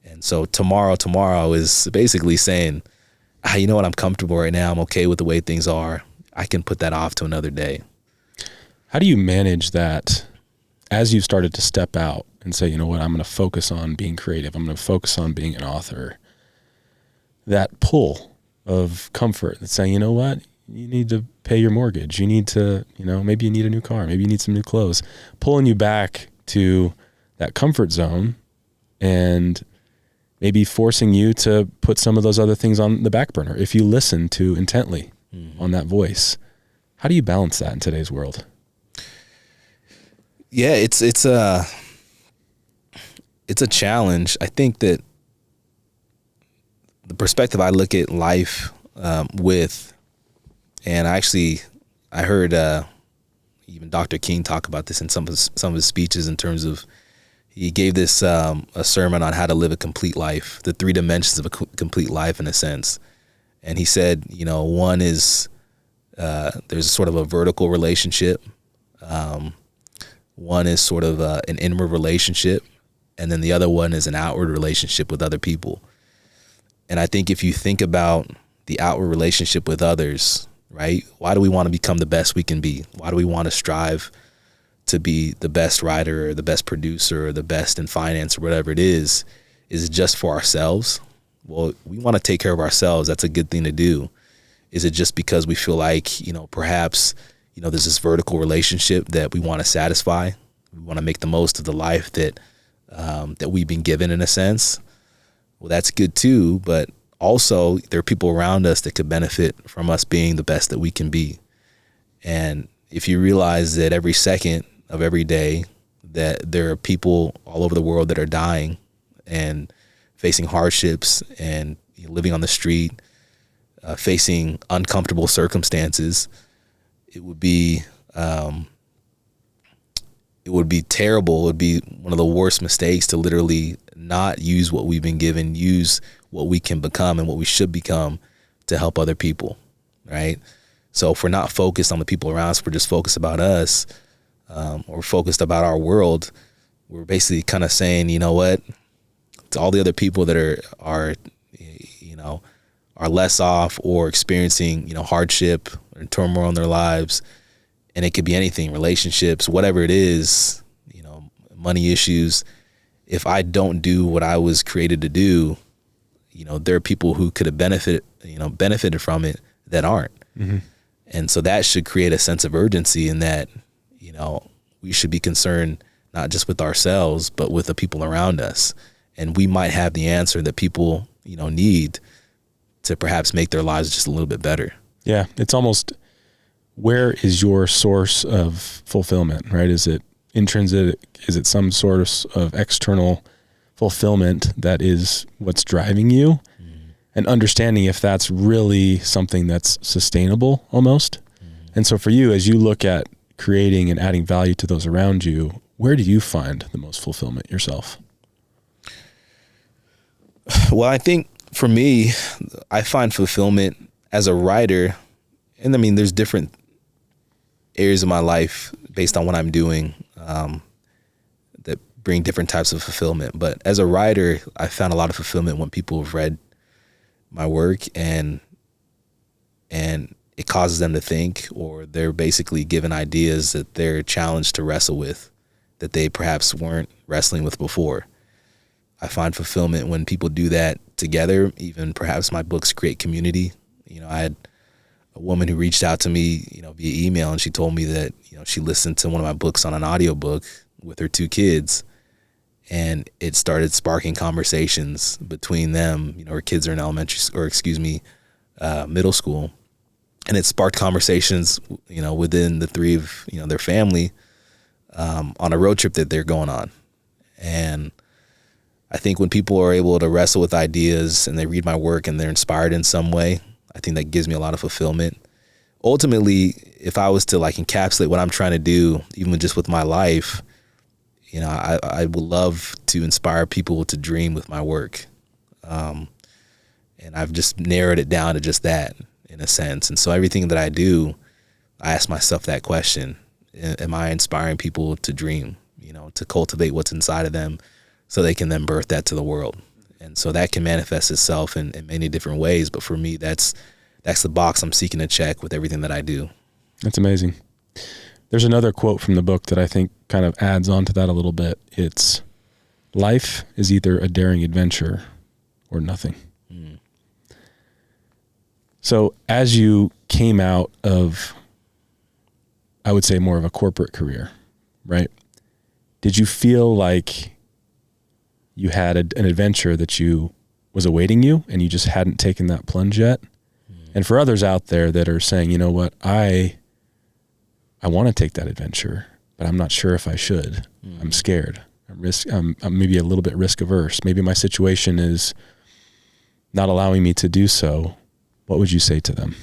And so tomorrow is basically saying, you know what, I'm comfortable right now. I'm okay with the way things are. I can put that off to another day. How do you manage that as you've started to step out and say, you know what, I'm going to focus on being creative. I'm going to focus on being an author. That pull of comfort that's saying, you know what, you need to pay your mortgage. You need to, maybe you need a new car. Maybe you need some new clothes. Pulling you back to that comfort zone and maybe forcing you to put some of those other things on the back burner if you listen to intently on that voice. How do you balance that in today's world? Yeah, it's a challenge. I think that the perspective I look at life with, and I heard even Dr. King talk about this in some of his speeches, in terms of, he gave this a sermon on how to live a complete life, the 3 dimensions of a complete life, in a sense. And he said, one is there's sort of a vertical relationship. One is sort of an inward relationship, and then the other one is an outward relationship with other people. And I think if you think about the outward relationship with others, right? Why do we want to become the best we can be? Why do we want to strive to be the best writer or the best producer or the best in finance or whatever it is? Is it just for ourselves? Well, we want to take care of ourselves. That's a good thing to do. Is it just because we feel like, perhaps, there's this vertical relationship that we want to satisfy? We want to make the most of the life that we've been given, in a sense. Well, that's good too, but also there are people around us that could benefit from us being the best that we can be. And if you realize that every second of every day that there are people all over the world that are dying, and facing hardships and living on the street, facing uncomfortable circumstances, it would be terrible. It would be one of the worst mistakes to literally not use what we've been given, use what we can become and what we should become to help other people, right? So if we're not focused on the people around us, we're just focused about us, or focused about our world, we're basically kind of saying, you know what, to all the other people that are less off or experiencing, hardship or turmoil in their lives, and it could be anything, relationships, whatever it is, money issues. If I don't do what I was created to do, there are people who could have benefited from it that aren't. Mm-hmm. And so that should create a sense of urgency in that, we should be concerned not just with ourselves, but with the people around us. And we might have the answer that people, need to perhaps make their lives just a little bit better. Yeah. It's almost, where is your source of fulfillment, right? Is it intrinsic? Is it some sort of external fulfillment that is what's driving you? Mm-hmm. And understanding if that's really something that's sustainable almost. Mm-hmm. And so for you, as you look at creating and adding value to those around you, where do you find the most fulfillment yourself? Well, I think for me, I find fulfillment as a writer. And I mean, there's different areas of my life based on what I'm doing that bring different types of fulfillment. But as a writer, I found a lot of fulfillment when people have read my work and it causes them to think, or they're basically given ideas that they're challenged to wrestle with that they perhaps weren't wrestling with before. I find fulfillment when people do that together. Even perhaps my books create community. I had a woman who reached out to me, via email, and she told me that, she listened to one of my books on an audiobook with her 2 kids, and it started sparking conversations between them. Her kids are in middle school, and it sparked conversations, within the 3 of, their family, on a road trip that they're going on. And I think when people are able to wrestle with ideas and they read my work and they're inspired in some way, I think that gives me a lot of fulfillment. Ultimately, if I was to encapsulate what I'm trying to do, even just with my life, I would love to inspire people to dream with my work. And I've just narrowed it down to just that in a sense. And so everything that I do, I ask myself that question. Am I inspiring people to dream, to cultivate what's inside of them so they can then birth that to the world? And so that can manifest itself in many different ways. But for me, that's the box I'm seeking to check with everything that I do. That's amazing. There's another quote from the book that I think kind of adds on to that a little bit. It's, life is either a daring adventure or nothing. Mm. So as you came out of, I would say, more of a corporate career, right? Did you feel like you had an adventure that was awaiting you and you just hadn't taken that plunge yet? Mm. And for others out there that are saying, you know what, I want to take that adventure, but I'm not sure if I should. Mm. I'm scared. I'm maybe a little bit risk averse. Maybe my situation is not allowing me to do so. What would you say to them?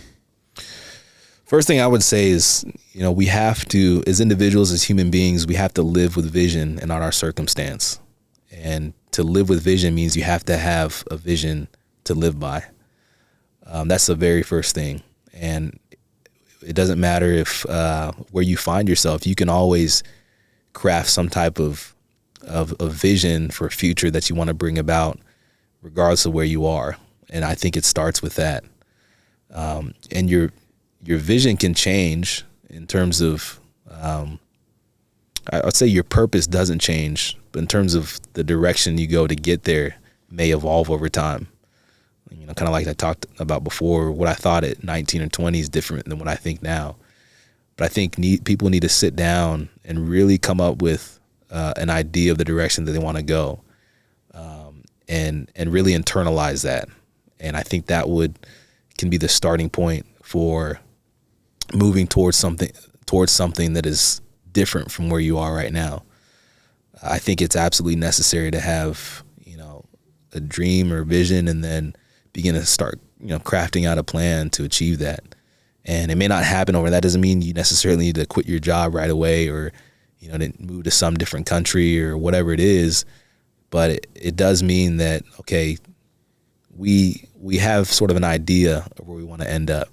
First thing I would say is, we have to, as individuals, as human beings, we have to live with vision and not our circumstance. And to live with vision means you have to have a vision to live by. That's the very first thing. And it doesn't matter if where you find yourself, you can always craft some type of vision for a future that you want to bring about, regardless of where you are. And I think it starts with that. And your vision can change in terms of, I'd say your purpose doesn't change, but in terms of the direction you go to get there may evolve over time. Kind of like I talked about before, what I thought at 19 or 20 is different than what I think now. But I think people need to sit down and really come up with an idea of the direction that they want to go, and really internalize that. And I think that can be the starting point for moving towards something that is different from where you are right now. I think it's absolutely necessary to have, a dream or vision and then begin to start, crafting out a plan to achieve that. And it may not happen over. That doesn't mean you necessarily need to quit your job right away or, to move to some different country or whatever it is. But it does mean that, okay, we have sort of an idea of where we want to end up.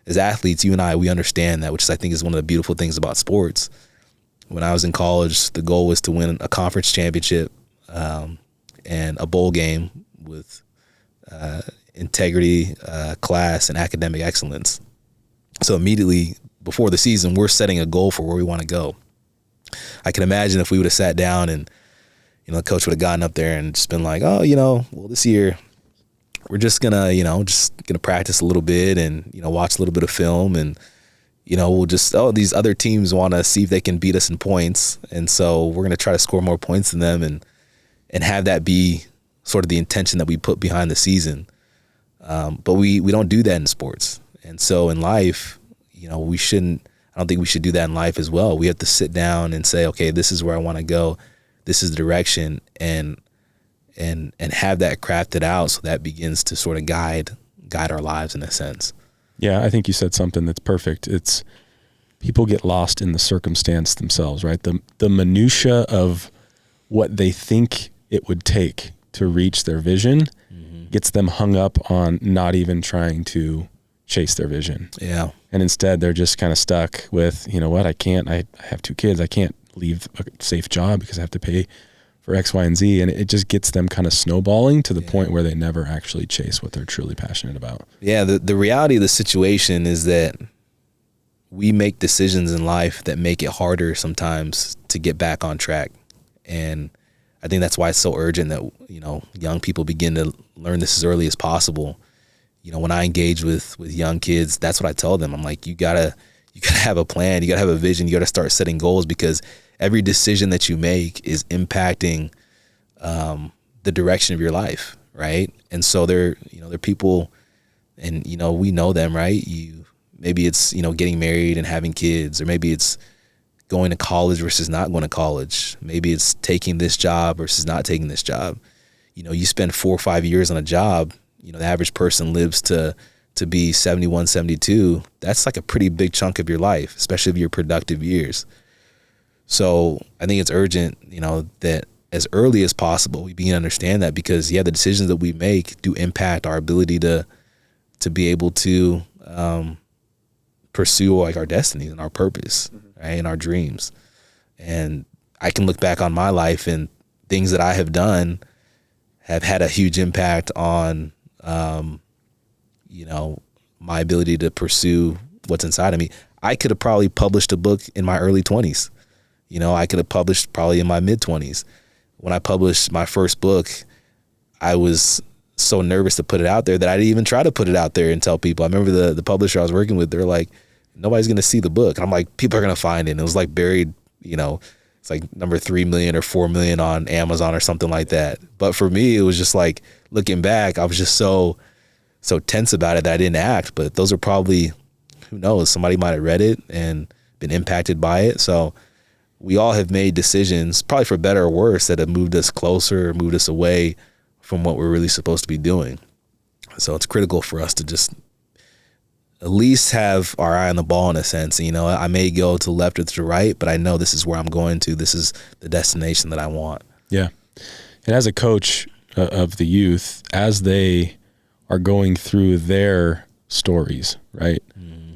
As athletes, you and I, we understand that, which I think is one of the beautiful things about sports. When I was in college, the goal was to win a conference championship and a bowl game with integrity, class, and academic excellence. So immediately before the season, we're setting a goal for where we want to go. I can imagine if we would have sat down and, the coach would have gotten up there and just been like, oh, well, this year we're just gonna practice a little bit and, watch a little bit of film and, we'll just, these other teams want to see if they can beat us in points. And so we're going to try to score more points than them and have that be sort of the intention that we put behind the season. But we don't do that in sports. And so in life, I don't think we should do that in life as well. We have to sit down and say, okay, this is where I want to go. This is the direction and have that crafted out. So that begins to sort of guide our lives in a sense. Yeah, I think you said something that's perfect. It's people get lost in the circumstance themselves, right? The minutia of what they think it would take to reach their vision gets them hung up on not even trying to chase their vision. Yeah. And instead they're just kind of stuck with, I have 2 kids. I can't leave a safe job because I have to pay for X, Y, and Z. And it just gets them kind of snowballing to the point where they never actually chase what they're truly passionate about. Yeah. The reality of the situation is that we make decisions in life that make it harder sometimes to get back on track. And I think that's why it's so urgent that, young people begin to learn this as early as possible. When I engage with young kids, that's what I tell them. I'm like, you gotta have a plan. You gotta have a vision. You gotta start setting goals because every decision that you make is impacting the direction of your life, right? And so they're people, and we know them, right? Maybe it's getting married and having kids, or maybe it's going to college versus not going to college. Maybe it's taking this job versus not taking this job. You spend 4 or 5 years on a job. The average person lives to be 71, 72. That's like a pretty big chunk of your life, especially of your productive years. So I think it's urgent, that as early as possible, we begin to understand that because, the decisions that we make do impact our ability to be able to pursue like our destiny and our purpose, right, and our dreams. And I can look back on my life and things that I have done have had a huge impact on, my ability to pursue what's inside of me. I could have probably published a book in my early 20s. I could have published probably in my mid 20s. When I published my first book, I was so nervous to put it out there that I didn't even try to put it out there and tell people. I remember the publisher I was working with, they're like, nobody's going to see the book. And I'm like, people are going to find it. And it was like buried, it's like number 3 million or 4 million on Amazon or something like that. But for me, it was just like, looking back, I was just so tense about it that I didn't act. But those are probably, who knows, somebody might have read it and been impacted by it. So we all have made decisions, probably for better or worse, that have moved us closer or moved us away from what we're really supposed to be doing. So it's critical for us to just at least have our eye on the ball in a sense. I may go to the left or to the right, but I know this is where I'm going to. This is the destination that I want. Yeah. And as a coach of the youth, as they are going through their stories, right?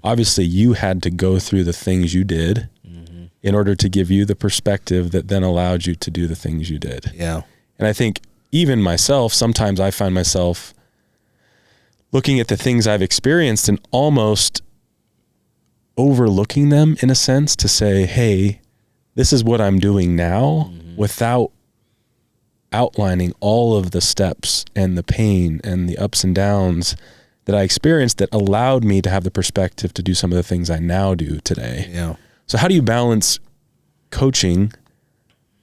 Obviously you had to go through the things you did in order to give you the perspective that then allowed you to do the things you did. Yeah. And I think even myself, sometimes I find myself looking at the things I've experienced and almost overlooking them in a sense to say, hey, this is what I'm doing now, without outlining all of the steps and the pain and the ups and downs that I experienced that allowed me to have the perspective to do some of the things I now do today. Yeah. So how do you balance coaching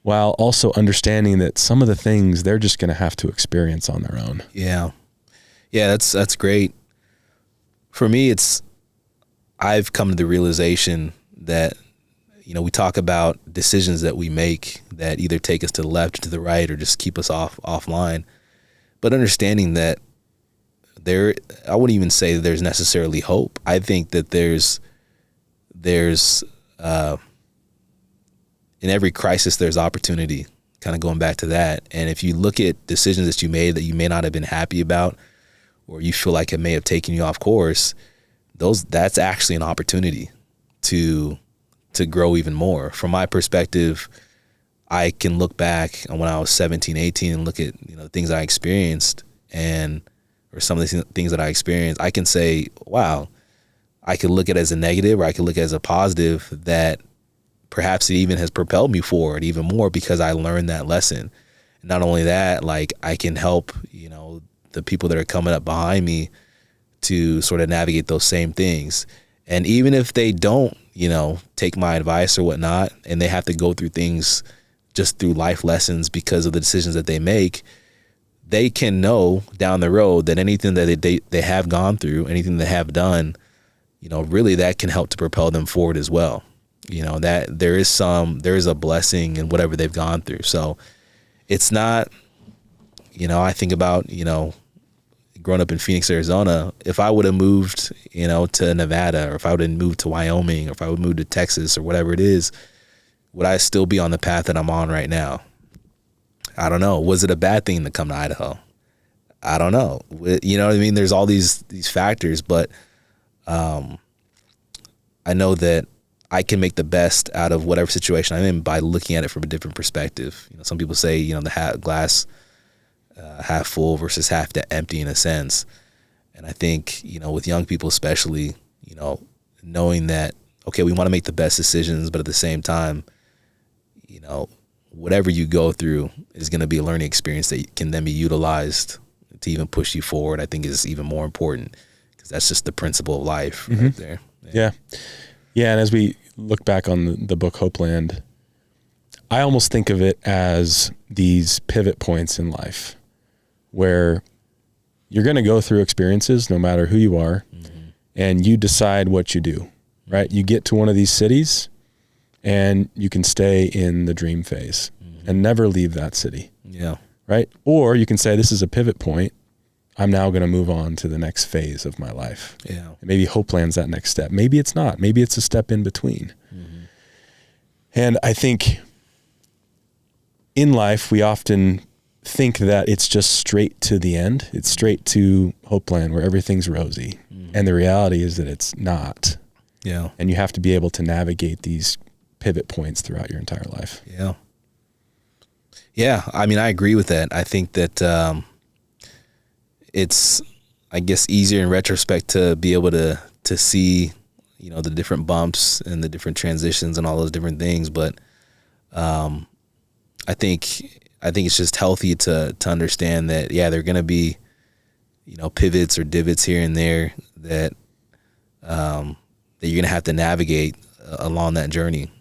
while also understanding that some of the things they're just going to have to experience on their own? Yeah. Yeah, that's great. For me, I've come to the realization that, we talk about decisions that we make that either take us to the left or to the right or just keep us offline. but understanding that I wouldn't even say that there's necessarily hope. I think that there's in every crisis, there's opportunity, kind of going back to that. And if you look at decisions that you made that you may not have been happy about, or you feel like it may have taken you off course, that's actually an opportunity to grow even more. From my perspective, I can look back on when I was 17, 18 and look at, things I experienced or some of the things that I experienced. I can say, wow, I could look at it as a negative, or I could look at it as a positive, that perhaps it even has propelled me forward even more because I learned that lesson. And not only that, like, I can help, the people that are coming up behind me to sort of navigate those same things. And even if they don't, take my advice or whatnot, and they have to go through things just through life lessons because of the decisions that they make, they can know down the road that anything that they have gone through, anything they have done, really that can help to propel them forward as well. That there is a blessing in whatever they've gone through. So it's not, I think about, growing up in Phoenix, Arizona, if I would have moved, to Nevada, or if I would have moved to Wyoming, or if I would move to Texas or whatever it is, would I still be on the path that I'm on right now? I don't know. Was it a bad thing to come to Idaho? I don't know. You know what I mean? There's all these factors, but I know that I can make the best out of whatever situation I'm in by looking at it from a different perspective. Some people say, the glass half full versus half empty in a sense. And I think, with young people especially, knowing that, okay, we want to make the best decisions, but at the same time, whatever you go through is going to be a learning experience that can then be utilized to even push you forward. I think is even more important, because that's just the principle of life right there. Yeah. And as we look back on the book Hopeland, I almost think of it as these pivot points in life where you're going to go through experiences no matter who you are, and you decide what you do, right? You get to one of these cities and you can stay in the dream phase and never leave that city. Yeah. Right? Or you can say, this is a pivot point. I'm now going to move on to the next phase of my life. Yeah. And maybe Hopeland's that next step. Maybe it's not. Maybe it's a step in between. And I think in life, we often think that it's just straight to the end. It's straight to Hopeland where everything's rosy. And the reality is that it's not. Yeah. And you have to be able to navigate these pivot points throughout your entire life. Yeah. Yeah. I mean, I agree with that. I think that it's, I guess, easier in retrospect to be able to see, the different bumps and the different transitions and all those different things. But I think it's just healthy to understand that, yeah, there are going to be, pivots or divots here and there that that you're going to have to navigate along that journey.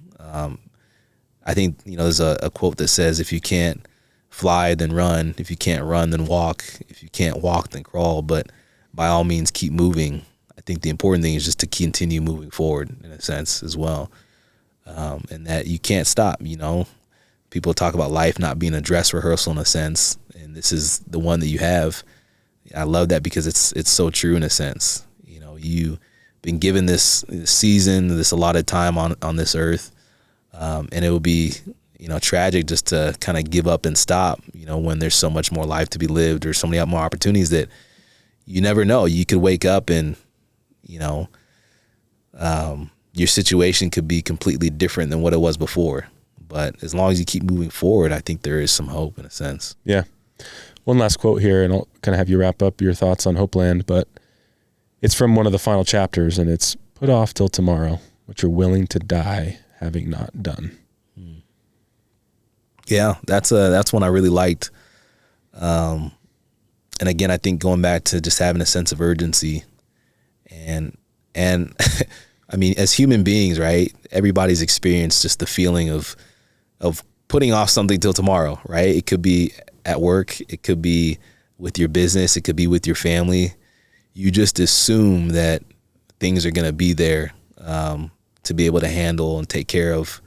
I think, there's a quote that says, if you can't fly, then run. If you can't run, then walk. If you can't walk, then crawl. But by all means, keep moving. I think the important thing is just to continue moving forward in a sense as well. And that you can't stop, People talk about life not being a dress rehearsal in a sense, and this is the one that you have. I love that because it's so true in a sense. You've been given this season, this allotted time on this earth, and it would be tragic just to kind of give up and stop. When there's so much more life to be lived, or so many more opportunities that you never know. You could wake up and your situation could be completely different than what it was before. But as long as you keep moving forward, I think there is some hope in a sense. Yeah. One last quote here, and I'll kind of have you wrap up your thoughts on Hopeland, but it's from one of the final chapters, and it's put off till tomorrow what you're willing to die having not done. Yeah, that's one I really liked. And again, I think going back to just having a sense of urgency and I mean, as human beings, right, everybody's experienced just the feeling of putting off something till tomorrow, right? It could be at work. It could be with your business. It could be with your family. You just assume that things are going to be there to be able to handle and take care of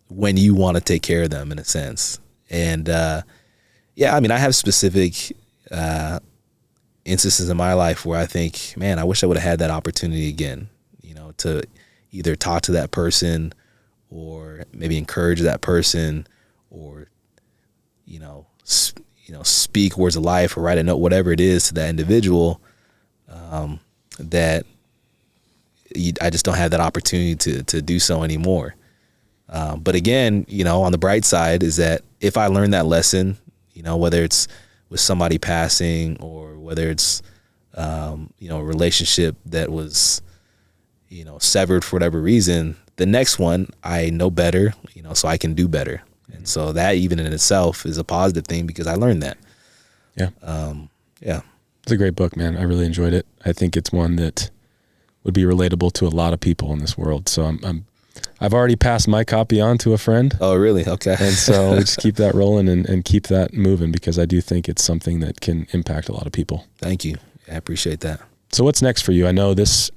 when you want to take care of them in a sense. And Yeah, I mean, I have specific instances in my life where I think, man, I wish I would have had that opportunity again, to either talk to that person or maybe encourage that person or, speak words of life or write a note, whatever it is to that individual, that I just don't have that opportunity to do so anymore. But again, on the bright side is that if I learned that lesson, whether it's with somebody passing or whether it's, a relationship that was, severed for whatever reason, the next one I know better, so I can do better. And so that even in itself is a positive thing because I learned that. Yeah. Yeah. It's a great book, man. I really enjoyed it. I think it's one that would be relatable to a lot of people in this world. So I've already passed my copy on to a friend. Oh, really? Okay. And so we just keep that rolling and keep that moving because I do think it's something that can impact a lot of people. Thank you. I appreciate that. So what's next for you? I know this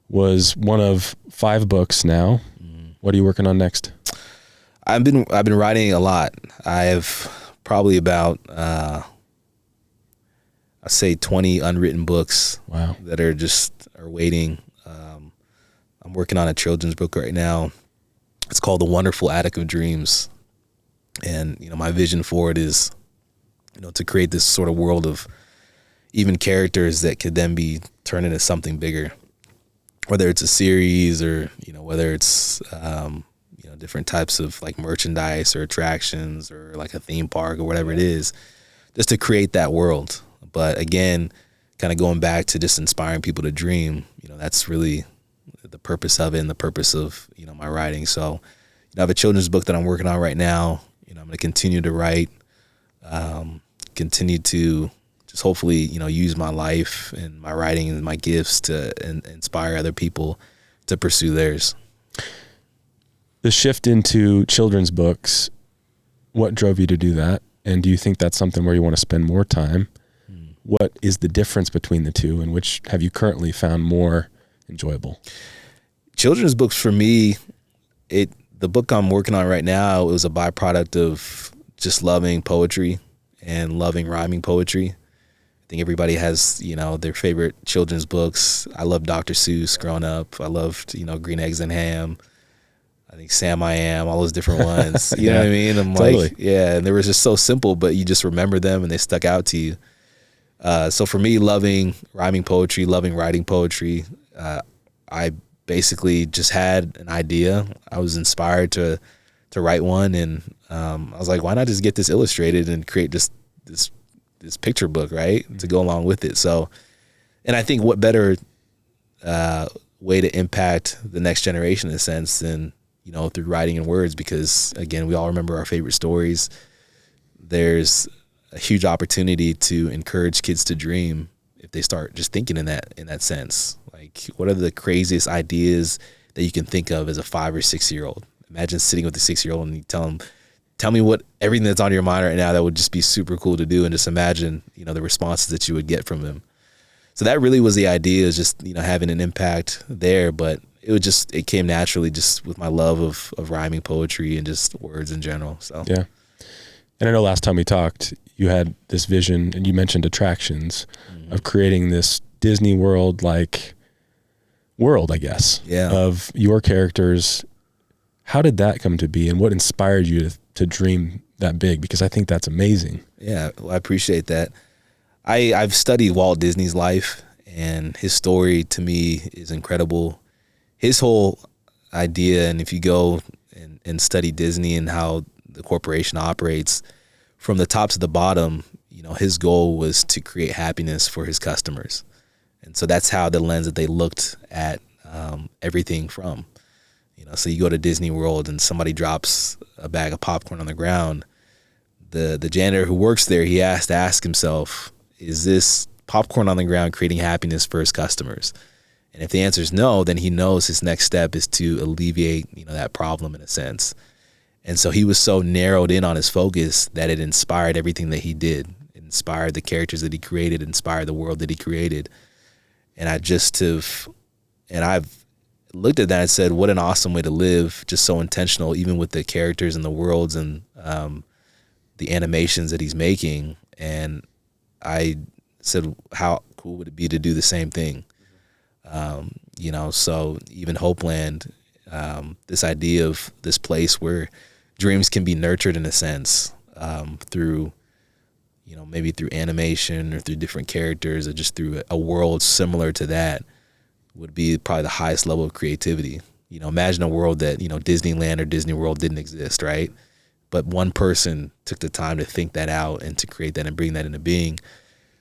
was one of 5 books now. What are you working on next? I've been writing a lot. I have probably about I'd say 20 unwritten books. Wow. That are waiting. I'm working on a children's book right now. It's called The Wonderful Attic of Dreams. And, my vision for it is, to create this sort of world of even characters that could then be turned into something bigger, whether it's a series or, whether it's, different types of like merchandise or attractions or like a theme park or whatever it is, just to create that world. But again, kind of going back to just inspiring people to dream, that's really the purpose of it and the purpose of, my writing. So, I have a children's book that I'm working on right now. I'm going to continue to write, continue to just hopefully, use my life and my writing and my gifts to inspire other people to pursue theirs. The shift into children's books, what drove you to do that? And do you think that's something where you want to spend more time? What is the difference between the two, and which have you currently found more enjoyable? Children's books for me, the book I'm working on right now, it was a byproduct of just loving poetry and loving rhyming poetry. I think everybody has, their favorite children's books. I loved Dr. Seuss growing up. I loved, Green Eggs and Ham. I think Sam I Am, all those different ones. You know what I mean? I'm totally. like, yeah, and they were just so simple, but you just remember them and they stuck out to you. So for me, loving rhyming poetry, loving writing poetry, I basically just had an idea. I was inspired to write one, and I was like, why not just get this illustrated and create this picture book, right, to go along with it. So, and I think what better way to impact the next generation in a sense than, through writing and words, because again, we all remember our favorite stories. There's a huge opportunity to encourage kids to dream if they start just thinking in that sense. Like, what are the craziest ideas that you can think of as a 5 or 6 year old? Imagine sitting with a 6-year-old and you tell me what everything that's on your mind right now that would just be super cool to do, and just imagine, the responses that you would get from them. So that really was the idea, is just, having an impact there. But it came naturally just with my love of rhyming poetry and just words in general. So yeah. And I know last time we talked, you had this vision, and you mentioned attractions, of creating this Disney World-like world, I guess, of your characters. How did that come to be, and what inspired you to dream that big? Because I think that's amazing. Yeah, well, I appreciate that. I've studied Walt Disney's life, and his story to me is incredible. His whole idea, and if you go and study Disney and how the corporation operates, from the top to the bottom, his goal was to create happiness for his customers. And so that's how the lens that they looked at everything from. So you go to Disney World and somebody drops a bag of popcorn on the ground. The janitor who works there, he has to ask himself, is this popcorn on the ground creating happiness for his customers? And if the answer is no, then he knows his next step is to alleviate, that problem in a sense. And so he was so narrowed in on his focus that it inspired everything that he did. It inspired the characters that he created, inspired the world that he created. And I've looked at that and said, what an awesome way to live, just so intentional, even with the characters and the worlds and the animations that he's making. And I said, how cool would it be to do the same thing? So even Hopeland, this idea of this place where dreams can be nurtured in a sense, through, maybe through animation or through different characters or just through a world similar to that, would be probably the highest level of creativity. Imagine a world that, Disneyland or Disney World didn't exist, right? But one person took the time to think that out and to create that and bring that into being.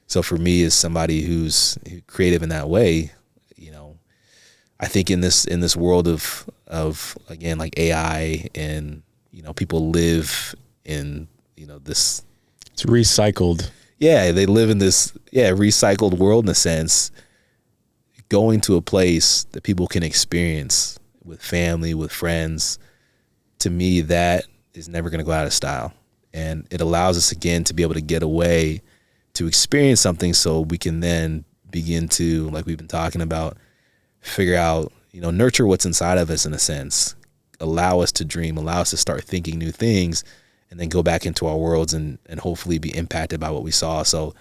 So for me, as somebody who's creative in that way, I think in this world of again, like AI and, people live in, this. It's recycled. Yeah, they live in this, recycled world in a sense. Going to a place that people can experience with family, with friends, to me, that is never going to go out of style. And it allows us, again, to be able to get away, to experience something so we can then begin to, like we've been talking about, figure out, nurture what's inside of us in a sense, allow us to dream, allow us to start thinking new things, and then go back into our worlds and hopefully be impacted by what we saw. So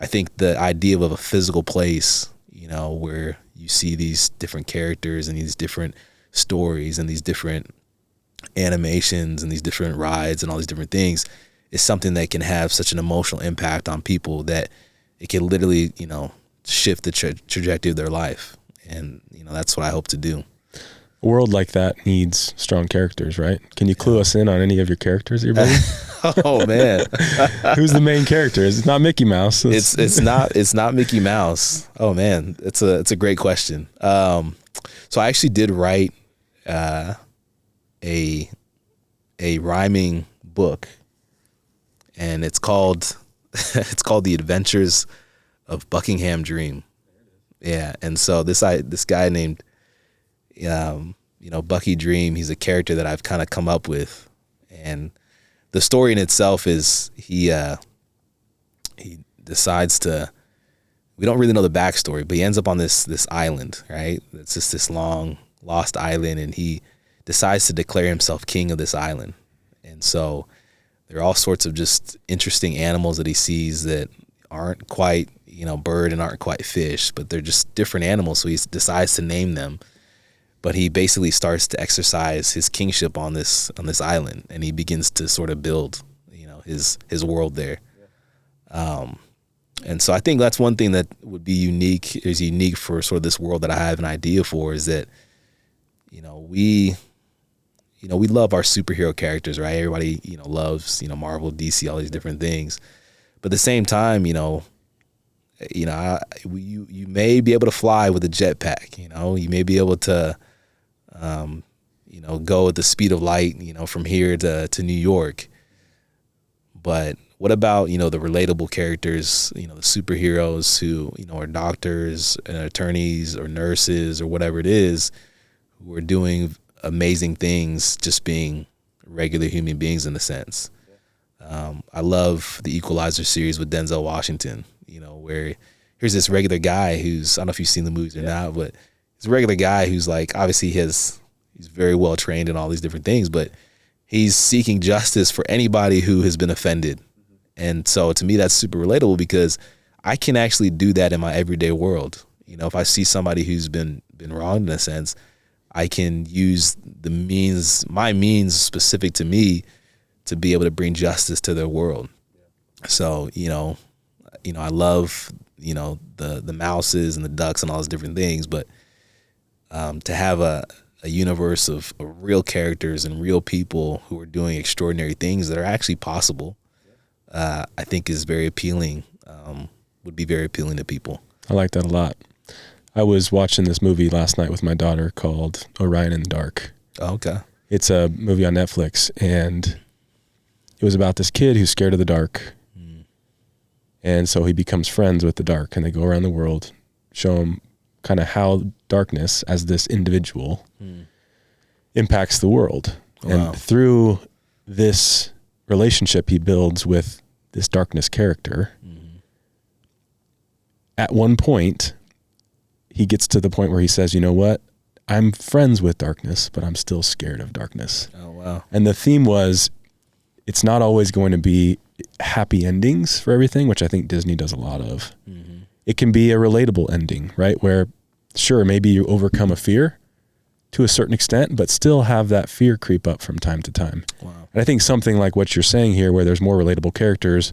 I think the idea of a physical place, where you see these different characters and these different stories and these different animations and these different rides and all these different things, is something that can have such an emotional impact on people that it can literally, shift the trajectory of their life. And, that's what I hope to do. A world like that needs strong characters, right? Can you clue us in on any of your characters that you're building? Oh man. Who's the main character? It's not Mickey Mouse. It's not Mickey Mouse. Oh man. It's a great question. So I actually did write a rhyming book, and it's called The Adventures of Buckingham Dream. Yeah. And so this guy named Bucky Dream, he's a character that I've kind of come up with, and the story in itself is he decides to, we don't really know the backstory, but he ends up on this island, right? It's just this long lost island, and he decides to declare himself king of this island. And so there are all sorts of just interesting animals that he sees that aren't quite, bird and aren't quite fish, but they're just different animals. So he decides to name them. But he basically starts to exercise his kingship on this island, and he begins to sort of build, his world there. And so I think that's one thing that would be unique for sort of this world that I have an idea for, is that, we love our superhero characters, right? Everybody, loves, Marvel, DC, all these different things. But at the same time, you may be able to fly with a jetpack, you may be able to, go at the speed of light, from here to New York. But what about, the relatable characters, the superheroes who, are doctors and attorneys or nurses or whatever it is, who are doing amazing things, just being regular human beings in a sense. I love the Equalizer series with Denzel Washington, where here's this regular guy who's, I don't know if you've seen the movies or not, but he's a regular guy who's like, obviously he's very well trained in all these different things, but he's seeking justice for anybody who has been offended. And so to me, that's super relatable, because I can actually do that in my everyday world. If I see somebody who's been wronged in a sense, I can use my means specific to me to be able to bring justice to their world. So, I love, the mouses and the ducks and all those different things, but to have a universe of real characters and real people who are doing extraordinary things that are actually possible, I think is very appealing, would be very appealing to people. I like that a lot. I was watching this movie last night with my daughter called Orion in the Dark. Oh, okay. It's a movie on Netflix, and it was about this kid who's scared of the dark. And so he becomes friends with the dark, and they go around the world, show him kind of how darkness as this individual impacts the world. Oh, and wow. Through this relationship he builds with this darkness character, at one point, he gets to the point where he says, you know what? I'm friends with darkness, but I'm still scared of darkness. Oh, wow. And the theme was, it's not always going to be happy endings for everything, which I think Disney does a lot of. Mm-hmm. It can be a relatable ending, right? Where sure, maybe you overcome a fear to a certain extent, but still have that fear creep up from time to time. Wow. And I think something like what you're saying here, where there's more relatable characters,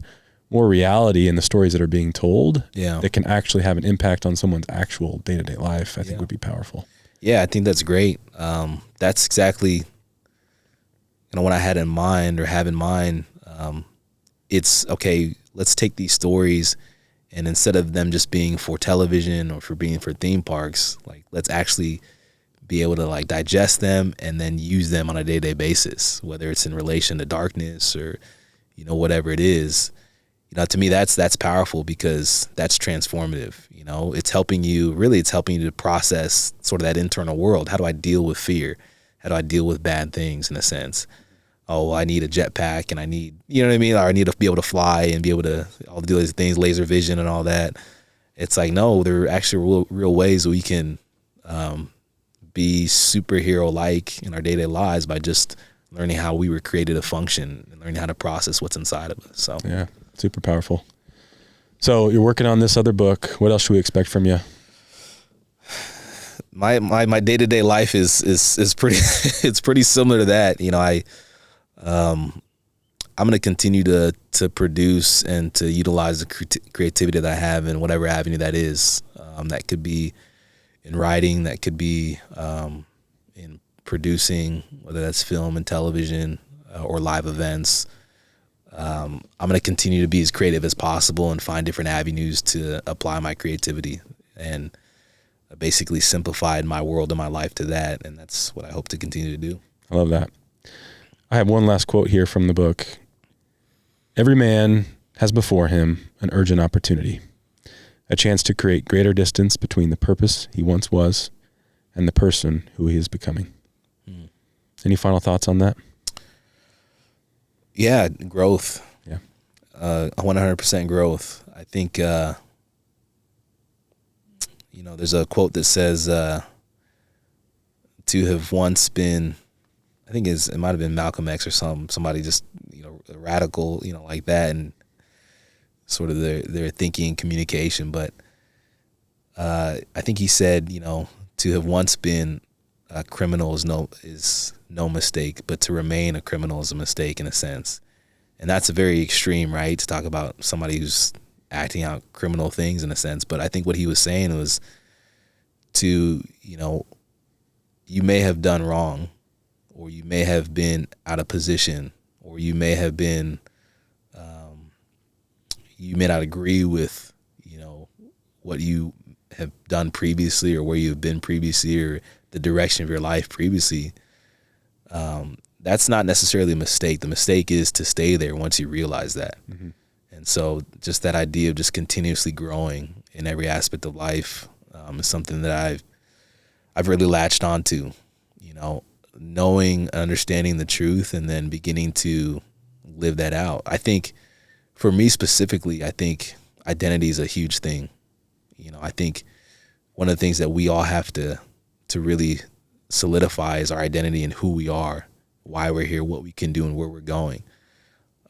more reality in the stories that are being told, that can actually have an impact on someone's actual day-to-day life, I think would be powerful. Yeah, I think that's great. That's exactly what I had in mind or have in mind. It's okay, let's take these stories, and instead of them just being for television or for being for theme parks, like let's actually be able to like digest them and then use them on a day-to-day basis, whether it's in relation to darkness or, whatever it is. To me, that's powerful because that's transformative. It's helping you to process sort of that internal world. How do I deal with fear? How do I deal with bad things in a sense? Oh, I need a jetpack and I need, or I need to be able to fly and be able to all do these things, laser vision and all that. It's like, no, there are actually real ways we can be superhero-like in our day-to-day lives by just learning how we were created to function and learning how to process what's inside of us. So yeah, super powerful. So you're working on this other book. What else should we expect from you? My day-to-day life is pretty it's pretty similar to that. I'm going to continue to produce and to utilize the creativity that I have in whatever avenue that is. That could be in writing, that could be in producing, whether that's film and television or live events. I'm going to continue to be as creative as possible and find different avenues to apply my creativity, and basically simplified my world and my life to that. And that's what I hope to continue to do. I love that. I have one last quote here from the book. Every man has before him an urgent opportunity, a chance to create greater distance between the purpose he once was and the person who he is becoming. Any final thoughts on that? Yeah, growth. Yeah. 100% growth. I think, there's a quote that says, to have once been, I think it might have been Malcolm X or somebody just, a radical, like that, and sort of their thinking and communication. But I think he said, to have once been a criminal is no mistake, but to remain a criminal is a mistake in a sense. And that's a very extreme, right, to talk about somebody who's acting out criminal things in a sense. But I think what he was saying was to, you may have done wrong, or you may have been out of position, or you may have been, you may not agree with, what you have done previously or where you've been previously or the direction of your life previously. That's not necessarily a mistake. The mistake is to stay there once you realize that. Mm-hmm. And so just that idea of just continuously growing in every aspect of life is something that I've really latched onto, knowing, understanding the truth, and then beginning to live that out. I think for me specifically, I think identity is a huge thing. I think one of the things that we all have to really solidify is our identity and who we are, why we're here, what we can do, and where we're going.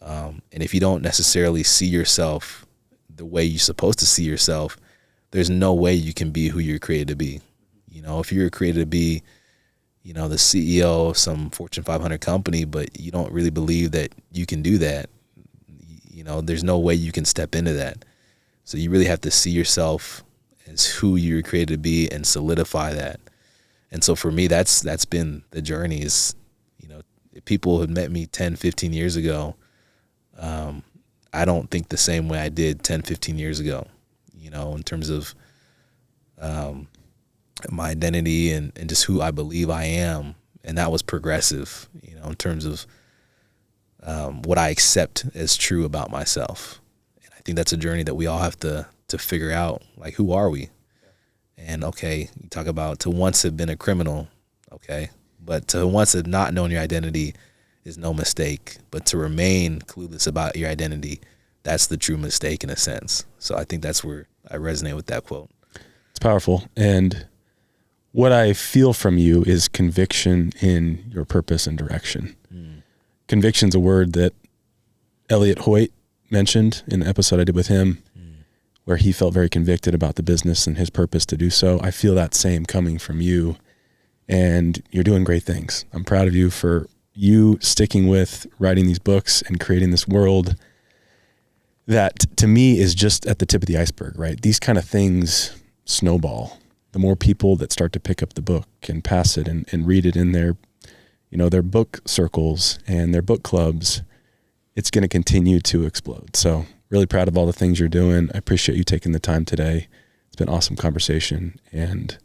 And if you don't necessarily see yourself the way you're supposed to see yourself, there's no way you can be who you're created to be. If you're created to be, the CEO of some Fortune 500 company, but you don't really believe that you can do that, there's no way you can step into that. So you really have to see yourself as who you're created to be and solidify that. And so for me, that's been the journey. Is, if people had met me 10, 15 years ago, I don't think the same way I did 10, 15 years ago, in terms of my identity and just who I believe I am. And that was progressive, in terms of what I accept as true about myself. And I think that's a journey that we all have to figure out, like, who are we? And okay, you talk about to once have been a criminal, okay, but to once have not known your identity is no mistake, but to remain clueless about your identity, that's the true mistake in a sense. So I think that's where I resonate with that quote. It's powerful. And what I feel from you is conviction in your purpose and direction. Conviction's a word that Elliot Hoyt mentioned in the episode I did with him, where he felt very convicted about the business and his purpose to do so. I feel that same coming from you, and you're doing great things. I'm proud of you for you sticking with writing these books and creating this world that to me is just at the tip of the iceberg, right? These kind of things snowball. The more people that start to pick up the book and pass it and read it in their, their book circles and their book clubs, it's going to continue to explode. So really proud of all the things you're doing. I appreciate you taking the time today. It's been an awesome conversation, and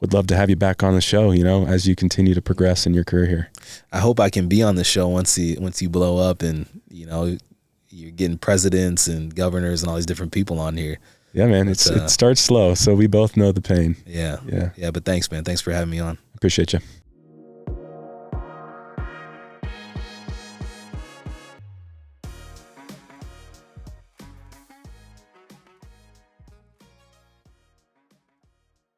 would love to have you back on the show, as you continue to progress in your career here. I hope I can be on the show once you blow up and, you're getting presidents and governors and all these different people on here. Yeah, man, it starts slow, so we both know the pain. Yeah. But thanks, man. Thanks for having me on. Appreciate you.